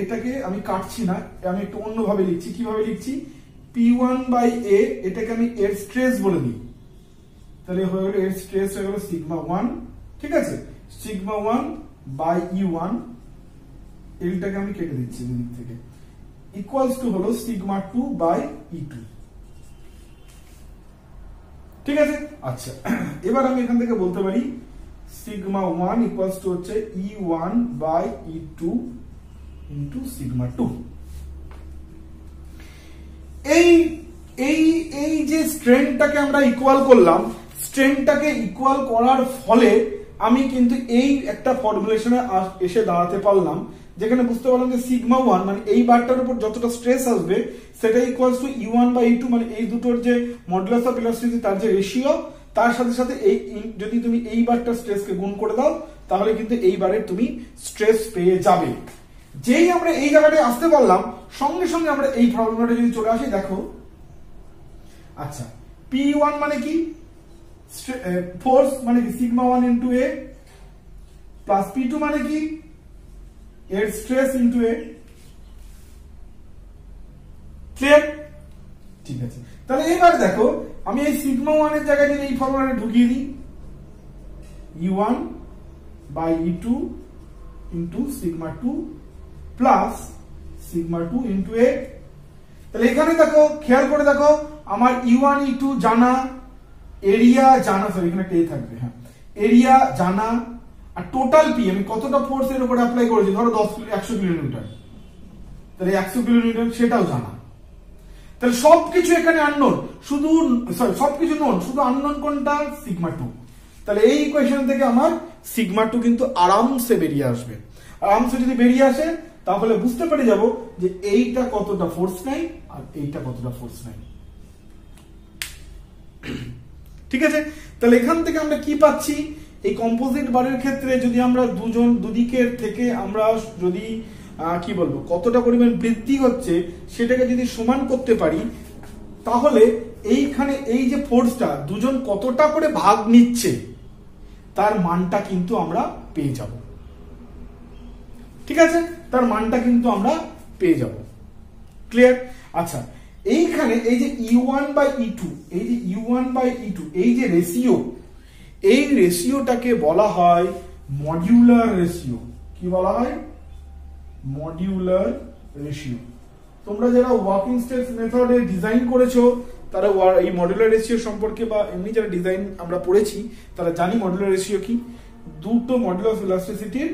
এটাকে আমি কাটছি না, আমি একটু অন্যভাবে লিখছি। কিভাবে লিখছি, P1 by A, এটাকে আমি এর স্ট্রেস বলে দিই, তাহলে হয়ে গেল এর স্ট্রেস হয়ে গেল সিগমা 1, ঠিক আছে, সিগমা 1 বাই E1, এলটাকে আমি কেটে দিচ্ছি এদিক থেকে, ইকুয়ালস টু হলো সিগমা 2 বাই E2, ঠিক আছে। আচ্ছা, এবার আমি এখান থেকে বলতে পারি সিগমা 1 ইকুয়ালস টু হচ্ছে E1 by E2 into sigma 2। এই যে স্ট্রেনটাকে আমরা ইকুয়াল করলাম, স্ট্রেনটাকে ইকুয়াল করার ফলে আমি কিন্তু এই একটা ফর্মুলেশনে এসে দাঁড়াতে পারলাম, যেখানে বুঝতে পারলাম যে সিগমা 1 মানে এই বারটার উপর যতটা স্ট্রেস আসবে সেটা equals to E1 by E2, মানে এই দুটোর যে মডুলাস অফ ইলাস্টিসিটি তার যে রেশিও, তার সাথে সাথে এই যদি তুমি এই বারটার স্ট্রেসকে গুণ করে দাও তাহলে কিন্তু এই বারের তুমি স্ট্রেস পেয়ে যাবে। যেই আমরা এই জায়গাটায় আসতে পারলাম, সঙ্গে সঙ্গে আমরা এই ফর্মুলাটা যদি চলে আসি, দেখো আচ্ছা P1 মানে কি, ফোর্স মানে কি sigma 1 into A, plus P2 মানে কি এর স্ট্রেস ইনটু A, ক্লিয়ার? ঠিক আছে, তাহলে এবার দেখো আমি এই সিগমা 1 এর জায়গায় যদি এই ফর্মুলাটা ঢুকিয়ে দিই, E1 by E2 into sigma 2 plus sigma 2 into A, তাহলে এখানে দেখো খেয়াল করে দেখো আমার E1 E2 জানা, এরিয়া জানা, সরি এখানে কে থাকবে, হ্যাঁ এরিয়া জানা, আর টোটাল পি আমি কতটা ফোর্স এর উপর অ্যাপ্লাই করেছি, ধরো 100 কিলোমিটার, তাহলে 100 কিলোমিটার সেটাও জানা। তাহলে সবকিছু এখানে আননোন, শুধু সরি সবকিছু নোন, শুধু আননোন কোনটা, সিগমা 2। তাহলে এই ইকুয়েশন থেকে আমার সিগমা 2 কিন্তু আরামসে বেরিয়ে আসবে। আরামসে যদি বেরিয়ে আসে তাহলে বুঝতে পেরে যাব যে এইটা কতটা ফোর্স নেয় আর এইটা কতটা ফোর্স নেয়, ঠিক আছে। তাহলে এখান থেকে আমরা কি পাচ্ছি, এই কম্পোজিট বারের ক্ষেত্রে যদি আমরা দুদিকের থেকে আমরা যদি কি বলবো কতটা পরিমাণ বৃদ্ধি হচ্ছে সেটাকে যদি সমান করতে পারি, তাহলে এইখানে এই যে ফোর্সটা দুজন কতটা করে ভাগ নিচ্ছে তার মানটা কিন্তু আমরা পেয়ে যাব, ঠিক আছে, তার মানটা কিন্তু আমরা পেয়ে যাব, ক্লিয়ার? আচ্ছা, এইখানে এই যে E1 বাই E2, এই যে E1 বাই E2 এই যে রেশিও, এই রেশিওটাকে বলা হয় মডিউলার রেশিও। কি বলা হয়? Modular ratio. তোমরা যারা ওয়ার্কিং স্টেপস মেথডে ডিজাইন করেছো তারা এই মডিউলার রেশিও সম্পর্কে, বা এমনি যারা ডিজাইন আমরা পড়েছি তারা জানি মডিউলার রেশিও কি, দুটো মডুলাস অফ ইলাস্টিসিটির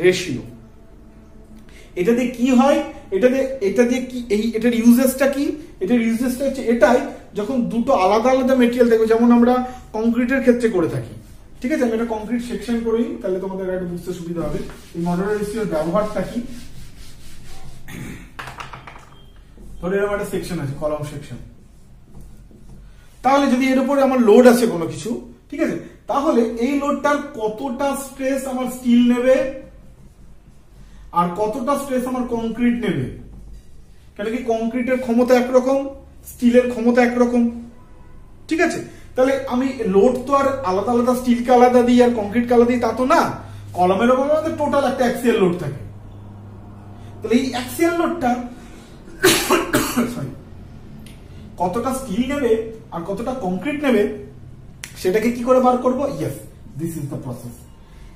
রেশিও। এটা দিয়ে কি হয়, এটা দিয়ে কি, এটার ইউজেসটা কি, এটার ইউজেসটা হচ্ছে এটাই, যখন দুটো আলাদা আলাদা মেটেরিয়াল দেখো, যেমন আমরা কংক্রিটের ক্ষেত্রে করে থাকি, ঠিক আছে, আমি একটা কংক্রিট সেকশন করি তাহলে তোমাদের একটু বুঝতে সুবিধা হবে এই মডুলার রেশিওর ব্যবহারটা কি। ধরে এরকম একটা সেকশন আছে, কলাম সেকশন, তাহলে যদি এর উপরে আমার লোড আছে কোনো কিছু, ঠিক আছে, তাহলে এই লোডটার কতটা স্ট্রেস আমার স্টিল নেবে আর কতটা স্ট্রেস আমার কংক্রিট নেবে, কেন কি কংক্রিটের ক্ষমতা একরকম, স্টিলের ক্ষমতা একরকম, ঠিক আছে। তাহলে আমি লোড তো আর আলাদা আলাদা স্টিলকে আলাদা দিই আর কংক্রিটকে আলাদা দিই তা তো না, কলমের উপর আমাদের টোটাল একটা অ্যাক্সিয়াল লোড থাকে। তাহলে এই অ্যাক্সিয়াল লোডটা কতটা স্টিল নেবে আর কতটা কংক্রিট নেবে সেটাকে কি করে বার করবো? Yes, this is the process.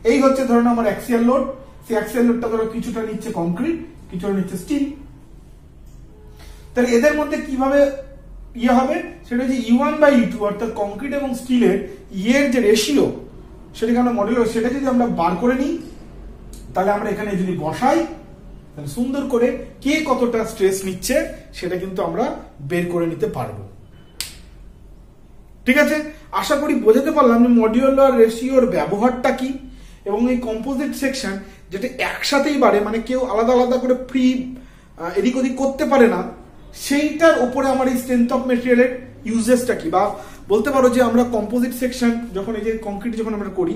এই হচ্ছে ধরুন আমার অ্যাক্সিয়াল লোড, সেই অ্যাক্সিয়াল লোডটা ধরো কিছুটা নিচ্ছে কংক্রিট, কিছুটা নিচ্ছে স্টিল। তাহলে এদের মধ্যে কিভাবে ইয়ে হবে সেটা হচ্ছে E1 বাই E2, অর্থাৎ কংক্রিট এবং স্টিলের ইয়ের যে রেশিও সেটাকে আমরা মডুলার, সেটা যদি আমরা বার করে নিই তাহলে আমরা এখানে যদি বসাই তাহলে সুন্দর করে কে কতটা স্ট্রেস নিচ্ছে সেটা কিন্তু আমরা বের করে নিতে পারবো, ঠিক আছে। আশা করি বোঝাতে পারলাম যে মডিউলার রেশিওর ব্যবহারটা কি, এবং এই কম্পোজিট সেকশন যেটা একসাথেই বাড়ে, মানে কেউ আলাদা আলাদা করে ফ্রি এদিক ওদিক করতে পারে না, সেইটার উপরে আমার এই স্ট্রেংথ অফ মেটেরিয়ালের ইউজেসটা কি, বা বলতে পারো যে আমরা কম্পোজিট সেকশন যখন এই যে কংক্রিট যখন আমরা করি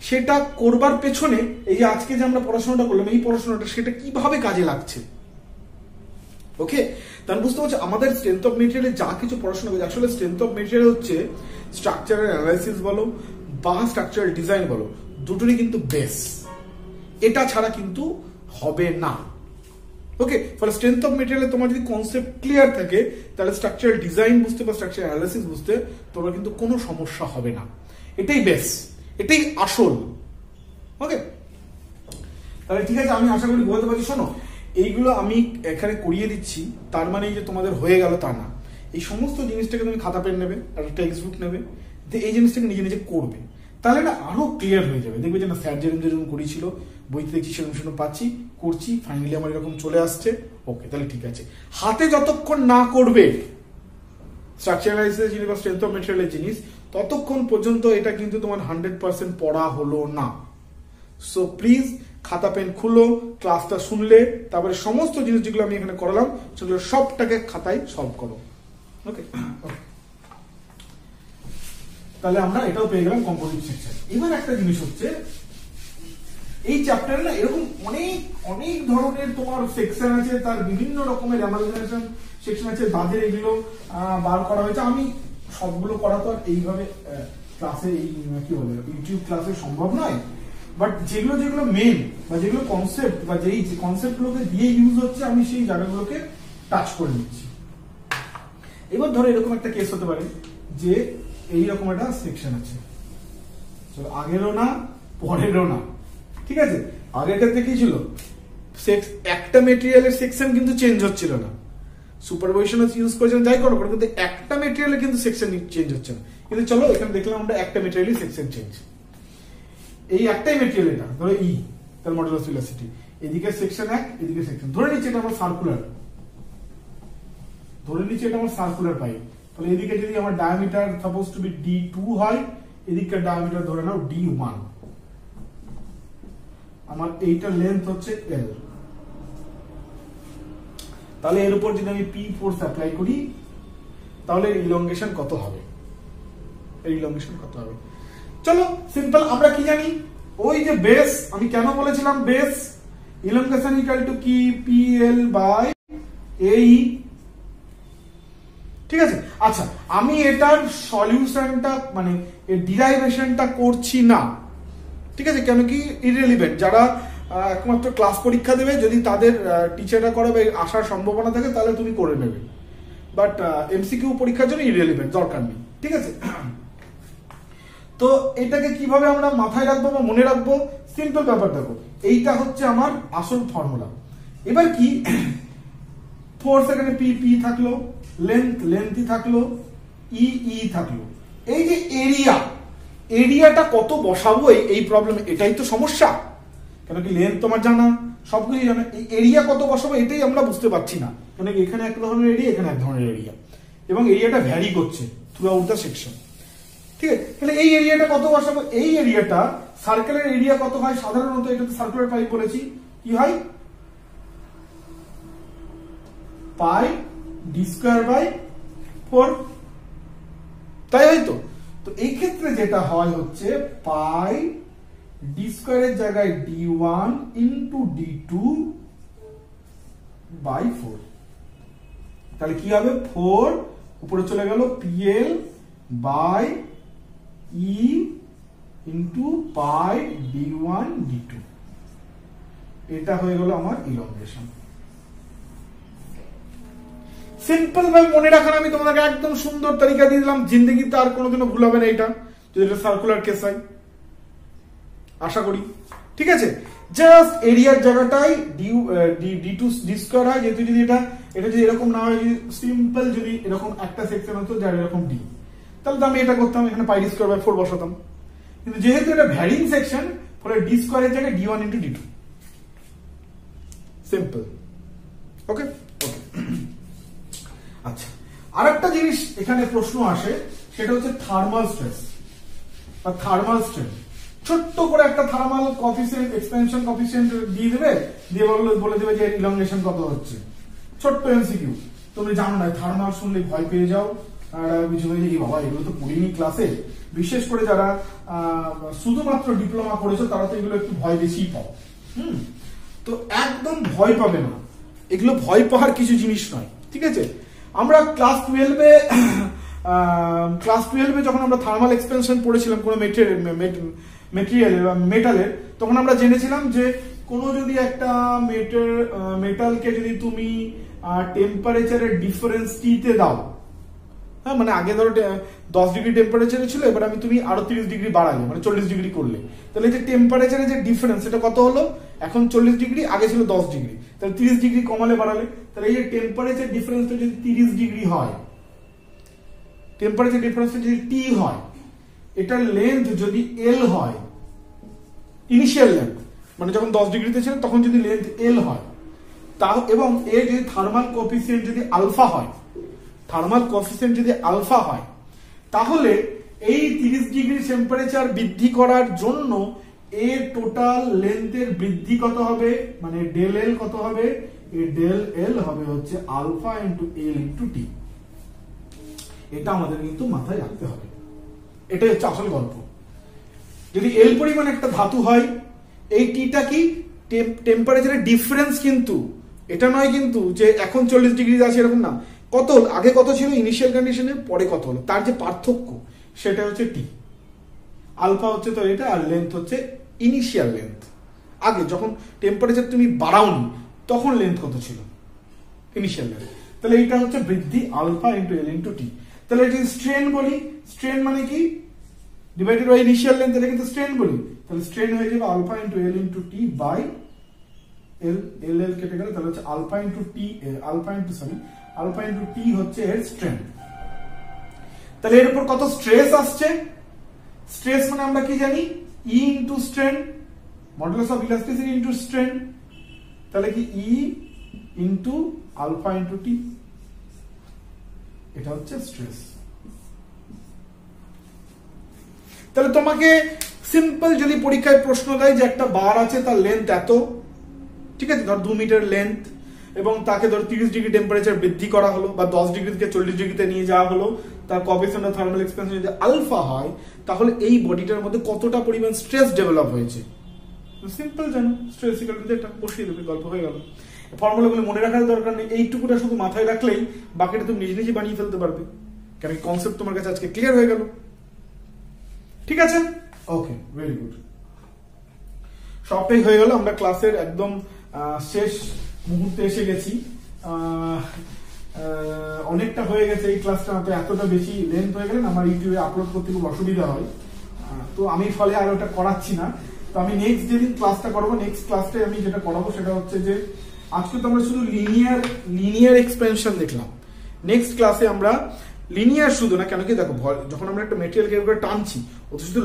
সেটা করবার পেছনে এই যে আজকে যে আমরা পড়াশোনাটা করলাম এই পড়াশোনাটা সেটা কিভাবে কাজে লাগছে, ওকে। তাহলে বুঝতে পারছি আমাদের স্ট্রেংথ অফ মেটেরিয়ালে যা কিছু পড়াশোনা করছে, আসলে স্ট্রেংথ অফ মেটেরিয়াল হচ্ছে স্ট্রাকচারাল অ্যানালাইসিস বলো বা স্ট্রাকচারাল ডিজাইন বলো, দুটোরই কিন্তু বেস, এটা ছাড়া কিন্তু হবে না, ওকে, ফলে স্ট্রেংথ অফ মেটেরিয়ালে তোমার যদি কনসেপ্ট ক্লিয়ার থাকে তাহলে স্ট্রাকচারাল ডিজাইন বুঝতে বা স্ট্রাকচারাল অ্যানালিসিস বুঝতে তোমার কিন্তু কোনো সমস্যা হবে না। এটাই বেস, এটাই আসল। ওকে, তাহলে ঠিক আছে, আমি আশা করি বলতে পারছি। শোনো, এইগুলো আমি এখানে করিয়ে দিচ্ছি, তার মানে যে তোমাদের হয়ে গেল তা না। এই সমস্ত জিনিসটাকে তুমি খাতা পেন নেবে, একটা টেক্সট বুক নেবে, এই জিনিসটাকে নিজে নিজে করবে, তাহলে না আরো ক্লিয়ার হয়ে যাবে। দেখবে যে না, স্যার যেরকম করেছিল বইতে দেখছি সেরকম পাচ্ছি, করছি, ফাইনালি আমার এরকম চলে আসছে। ওকে, তাহলে ঠিক আছে। হাতে যতক্ষণ না করবে স্ট্রাকচারালাইজের জিনিস বা স্ট্রেংথ অফ মেটেরিয়ালের জিনিস, ততক্ষণ পর্যন্ত এটা কিন্তু তোমার 100% পড়া হলো না। সো প্লিজ খাতা পেন খুলো, ক্লাসটা শুনলে, তারপরে সমস্ত জিনিস যেগুলো আমি এখানে করালাম সেগুলো সবটাকে খাতায় সলভ করো। ওকে, তাহলে আমরা এটাও পেয়ে গেলাম কম্পোজিট সেকশন। এবার একটা জিনিস হচ্ছে, এই চ্যাপ্টারে না এরকম অনেক অনেক ধরনের তোমার সেকশন আছে, তার বিভিন্ন রকমের অ্যামালগামেশন সেকশন আছে, তাদের এগুলো বার করা হয়েছে। আমি সবগুলো করা তো আর এইভাবে ক্লাসে, এই কি বলে ইউটিউব ক্লাসে সম্ভব নয়, বাট যেগুলো যেগুলো মেন বা যেগুলো কনসেপ্ট বা যেই কনসেপ্ট গুলোকে দিয়ে ইউজ হচ্ছে, আমি সেই জায়গাগুলোকে টাচ করে নিচ্ছি। এবার ধরো এরকম একটা কেস হতে পারে যে এইরকম একটা সেকশন আছে, আগেরও না পরেরও না, ঠিক আছে। আগের ক্ষেত্রে কি ছিল, একটা মেটেরিয়ালের সেকশন কিন্তু চেঞ্জ হচ্ছিল না, সুপারপজিশন ইউজ করেছেন যাই করো, কিন্তু একটা মেটেরিয়ালের কিন্তু সেকশন চেঞ্জ হচ্ছে না। কিন্তু চলো এখানে দেখলাম আমরা একটা মেটেরিয়ালের সেকশন চেঞ্জ, এই একটাই মেটেরিয়াল, এটা ধরো ই, তার মডুলাস ভেলোসিটি, এদিকে সেকশন 1, এদিকে সেকশন, ধরে নিচ্ছি এটা আমার সার্কুলার, ধরে নিচ্ছি এটা আমার সার্কুলার পাইপ। তাহলে এদিকে যদি আমার diameter suppose two B D2 হয়, এদিকে ডায়ামিটার ধরে নাও D1, আমার এইটার লেন্থ হচ্ছে L। তাহলে এর উপর যদি আমি P ফোর্স অ্যাপ্লাই করি তাহলে ইলংগেশন কত হবে, এই ইলংগেশন কত হবে। চলো সিম্পল, আমরা কি জানি, ওই যে বেস, আমি কেন বলেছিলাম বেস ইলংগেশন ইকুয়াল টু কি, PL বাই AE, ঠিক আছে। আচ্ছা, আমি এটার সলিউশনটা মানে এর ডিরাইভেশনটা করছি না, ঠিক আছে, কেন কি ইররিলেভেন্ট। যারা একমাত্র ক্লাস পরীক্ষা দেবে, যদি তাদের টিচাররা করাবে আসার সম্ভাবনা থাকে তাহলে তুমি করে নেবে, বাট এমসিকিউ পরীক্ষার জন্য ইররিলেভেন্ট, দরকার নেই, ঠিক আছে। তো এটাকে কিভাবে আমরা মাথায় রাখবো বা মনে রাখবো, সিম্পল ব্যাপার। দেখো, এইটা হচ্ছে আমার আসল ফর্মুলা। এবার কি, ফোর্স এখানে পি থাকলো, লেন্থ থাকলো, ই থাকলো, এই যে এরিয়াটা কত বসাবো, এই প্রবলেম, এটাই তো সমস্যা। কেন কি লেন্থ তোমার জানা, সবকিছু জানা, এই এরিয়া কত বসাবো এটাই আমরা বুঝতে পারছি না। কেন কি এখানে এক ধরনের এরিয়া, এখানে এক ধরনের এরিয়া, এবং এরিয়াটা ভ্যারি করছে থ্রু আউট দ্য সেকশন, ঠিক আছে। তাহলে এই এরিয়াটা কত বসাবো, এই এরিয়াটা, সার্কেলের এরিয়া কত হয় সাধারণত, এটা তো সার্কুলার পাইপ বলেছি, কি হয় পাই d²/4, তাই হয়তো। তো এই ক্ষেত্রে যেটা হয় হচ্ছে পাই d² এর জায়গায় d1 ইন্টু d2/4, তাহলে কি হবে, 4 উপরে চলে গেল PL by E into pi d1 d2, এটা হয়ে গেল আমার ইলংগেশন। সিম্পল ভাবে মনে রাখার আমি তোমাদেরকে একদম সুন্দর তালিকা দিয়ে দিলাম, জিন্দগিতে আর কোনোদিনও ভুল হবে না এটা, যদি এটা সার্কুলার কেস হয়, আশা করি, ঠিক আছে। জাস্ট এরিয়ার জায়গাটাই d² হয়, যেহেতু যদি এটা যদি এরকম না হয়, যদি সিম্পল যদি এরকম একটা সেকশন হতো যার এরকম D, তাহলে তো আমি এটা করতাম, এখানে πd²/4 বসাতাম। কিন্তু যেহেতু এটা ভ্যারিং সেকশন, ফলে d² এর জায়গায় d1 ইন্টু d2, সিম্পল। ওকে ওকে। আচ্ছা, আরেকটা জিনিস এখানে প্রশ্ন আসে, সেটা হচ্ছে থার্মাল স্ট্রেস বা থার্মাল স্ট্রেন। ছোট্ট করে একটা থার্মাল কোএফিসিয়েন্ট, এক্সপেনশন কোএফিসিয়েন্ট দিয়ে দেবে, দিয়ে বলে দেবে যে ইলংগেশন কত হচ্ছে, ছোট্ট এমসিকিউ। তুমি জানো না, থার্মাল শুনলে ভয় পেয়ে যাও, আর কিছু হয়ে যায়, বাবা এগুলো তো পড়িনি ক্লাসে। বিশেষ করে যারা শুধুমাত্র ডিপ্লোমা করেছো তারা তো এগুলো একটু ভয় বেশি পাও। তো একদম ভয় পাবে না, এগুলো ভয় পাওয়ার কিছু জিনিস নয়, ঠিক আছে। আমরা ক্লাস 12-এ যখন আমরা থার্মাল এক্সপেনশন পড়েছিলাম কোনো মেটেরিয়ালের বা মেটালের, তখন আমরা জেনেছিলাম যে কোনো যদি একটা মেটালকে যদি তুমি টেম্পারেচারের ডিফারেন্স টিতে দাও, হ্যাঁ মানে আগে ধরো 10 ডিগ্রি টেম্পারেচারে ছিল, এবার তুমি আরো 30 ডিগ্রি বাড়ালে মানে 40 ডিগ্রি করলে, তাহলে যে টেম্পারেচারের যে ডিফারেন্স এটা কত হলো, এখন 40 ডিগ্রি, আগে ছিল 10 ডিগ্রি, তাহলে 30 ডিগ্রি কমালে বাড়ালে, তাহলে এই যে টেম্পারেচার ডিফারেন্সটা যদি 30 ডিগ্রি হয়, টেম্পারেচার ডিফারেন্সটা যদি টি হয়, এটার লেন্থ যদি এল হয়, ইনিশিয়াল লেন্থ মানে যখন 10 ডিগ্রিতে ছিল তখন যদি লেন্থ এল হয়, তাও এবং এর যদি থার্মাল কোএফিসিয়েন্ট যদি আলফা হয়, থার্মাল কোএফিসিয়েন্ট যদি আলফা হয়, তাহলে এই 30 ডিগ্রি টেম্পারেচার বৃদ্ধি করার জন্য এর টোটাল লেন্থের বৃদ্ধি কত হবে, মানে ডেল এল কত হবে, এই ডেল এল হবে হচ্ছে alpha into L into T. এটা আমাদের কিন্তু মাথায় রাখতে হবে, এটাই হচ্ছে আসল গল্প। যদি এল পরিমাণ একটা ধাতু হয়, এই টিটা কি টেম্পারেচারের ডিফারেন্স, কিন্তু এটা নয় কিন্তু যে এখন 40 ডিগ্রি আছে এরকম না, কত আগে কত ছিল ইনিশিয়াল কন্ডিশনে, পরে কত হলো, তার যে পার্থক্য সেটা হচ্ছে টি। আলফা হচ্ছে তো এটা, আর লেন্থ হচ্ছে ইনিশিয়াল লেন্থ, আগে যখন টেম্পারেচার তুমি বাড়াওনি তখন লেন্থ কত ছিল, ইনিশিয়াল লেন্থ। তাহলে এইটা হচ্ছে বৃদ্ধি alpha into L into T. তাহলে যদি স্ট্রেন বলি, স্ট্রেন মানে কি ডিভাইডেড বাই ইনিশিয়াল লেন্থ, এটা কিন্তু স্ট্রেন বলি, তাহলে স্ট্রেন হয়ে যাবে alpha into L into T by L, L L কেটে গেলে তাহলে হচ্ছে alpha into T, alpha into T হচ্ছে এর স্ট্রেন। তাহলে এর উপর কত স্ট্রেস আসছে, স্ট্রেস মানে আমরা কি জানি, E into strain, modulus of elasticity into strain, তাহলে কি E into alpha into T, এটা হচ্ছে স্ট্রেস। তাহলে তোমাকে সিম্পল যদি পরীক্ষায় প্রশ্ন দেয় যে একটা বার আছে তার লেন্থ এত, ঠিক আছে, ধর 2 মিটার লেন্থ, এবং তাকে ধর 30 ডিগ্রি টেম্পারেচার বৃদ্ধি করা হলো বা 10 ডিগ্রি থেকে 40 ডিগ্রিতে নিয়ে যাওয়া হলো, তার কোএফিসিয়েন্ট অফ থার্মাল এক্সপ্যানশন যদি আলফা হয়, তাহলে এই বডিটার মধ্যে কতটা পরিমাণ স্ট্রেস ডেভেলপ হয়েছে, সিম্পল জানো, স্ট্রেস ইকুয়াল টু এটা বসিয়ে দেবে, গল্প হয়ে গেল। ফর্মুলাগুলো মনে রাখার দরকার নেই, এইটুকুটা শুধু মাথায় রাখলেই বাকিটা তুমি নিজে নিজে বানিয়ে ফেলতে পারবে, কারণ কনসেপ্ট তোমার কাছে আজকে ক্লিয়ার হয়ে গেল। ঠিক আছে, ওকে, ভেরি গুড। সবটাই হয়ে গেল, আমরা ক্লাসের একদম শেষ মুহূর্তে এসে গেছি। অনেকটা হয়ে গেছে এই ক্লাসটা, তো এতটা বেশি লেন্থ হয়ে গেলে আমার ইউটিউবে আপলোড করতে খুব অসুবিধা হয়, তো আমি ফলে আর ওটা করাচ্ছি না। তো আমি নেক্সট যেদিন ক্লাসটা করবো, নেক্সট ক্লাসটাই আমি যেটা করাবো সেটা হচ্ছে যে আজকে তো আমরা শুধু লিনিয়ার এক্সপেনশন দেখলাম, নেক্সট ক্লাসে আমরা লিনিয়ার শুধু না, কেন কি দেখো যখন আমরা একটা মেটেরিয়ালকে এভাবে টানছি, ও তো শুধু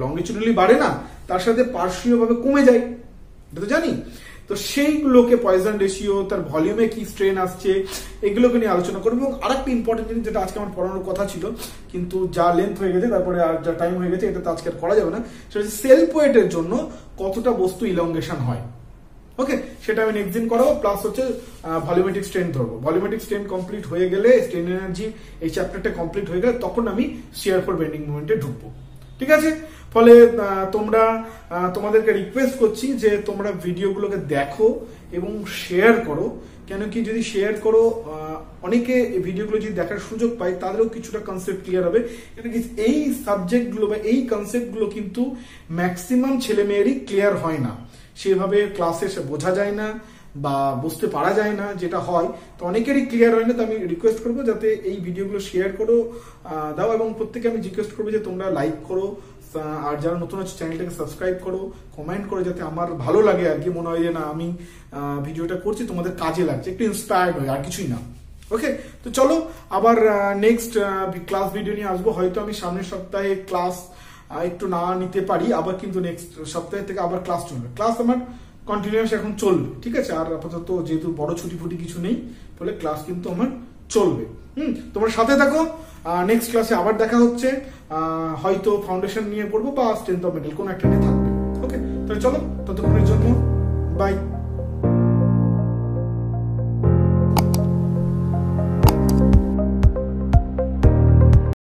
লংগিচুডালি বাড়ে না, তার সাথে পার্শ্বীয় ভাবে কমে যায়, এটা তো জানি। তো সেইগুলোকে পয়জন রেশিও, তার ভলিউমে কি স্ট্রেন আসছে, এগুলোকে নিয়ে আলোচনা করবো। এবং আরেকটা ইম্পর্টেন্ট জিনিস যেটা আজকে আমার পড়ানোর কথা ছিল, কিন্তু যা লেন্থ হয়ে গেছে, তারপরে আর যা টাইম হয়ে গেছে, এটা তো আজকে আর করা যাবে না, সেটা হচ্ছে সেলফ ওয়েটের জন্য কতটা বস্তু ইলংগেশন হয়। ওকে, সেটা আমি নেক্সট দিন করাবো। প্লাস হচ্ছে ভলিউমেট্রিক স্ট্রেন ধরবো, ভলিউমেট্রিক স্ট্রেন কমপ্লিট হয়ে গেলে, স্ট্রেন এনার্জি এই চ্যাপ্টারটা কমপ্লিট হয়ে গেলে, তখন আমি শিয়ার ফর বেন্ডিং মুভমেন্টে ঢুকবো। ঠিক আছে, ফলে তোমাদেরকে রিকোয়েস্ট করছি যে তোমরা ভিডিওগুলোকে দেখো এবং শেয়ার করো, কেন কি যদি শেয়ার করো, অনেকে এই ভিডিওগুলো যদি দেখার সুযোগ পায়, তাদেরও কিছুটা কনসেপ্ট ক্লিয়ার হবে। এই সাবজেক্টগুলো বা এই কনসেপ্টগুলো কিন্তু ম্যাক্সিমাম ছেলে মেয়েরই ক্লিয়ার হয় না, সেভাবে ক্লাসে এসে বোঝা যায় না বা বুঝতে পারা যায় না, যেটা হয় তো অনেকেরই ক্লিয়ার হয় না। তো আমি রিকোয়েস্ট করবো যাতে এই ভিডিওগুলো শেয়ার করো দাও, এবং প্রত্যেকে আমি রিকোয়েস্ট করবো যে তোমরা লাইক করো, আর যারা নতুন আছে চ্যানেলটাকে সাবস্ক্রাইব করো, কমেন্ট করো, যাতে আমার ভালো লাগে আর কি, মনে হয় যে না আমি ভিডিওটা করছি তোমাদের কাজে লাগছে, একটু ইন্সপায়ার্ড হয়, আর কিছুই না। ওকে, তো চলো আবার নেক্সট ক্লাস ভিডিও নিয়ে আসবো। হয়তো আমি সামনের সপ্তাহে ক্লাস একটু না নিতে পারি, আবার কিন্তু নেক্সট সপ্তাহে থেকে আবার ক্লাস চলবে, ক্লাস আমার কন্টিনিউয়াস এখন চলবে। ঠিক আছে, আর আপাতত যেহেতু বড় ছুটি ফুটি কিছু নেই, ফলে ক্লাস কিন্তু আমার চলবে। তোমার সাথে থাকো, নেক্সট ক্লাসে আবার দেখা হচ্ছে, হয়তো ফাউন্ডেশন নিয়ে পড়বো বা স্ট্রেংথ অফ মেটাল, কোনো একটা নিয়ে থাকবে। ওকে, তাহলে চলো, ততক্ষণের জন্য বাই।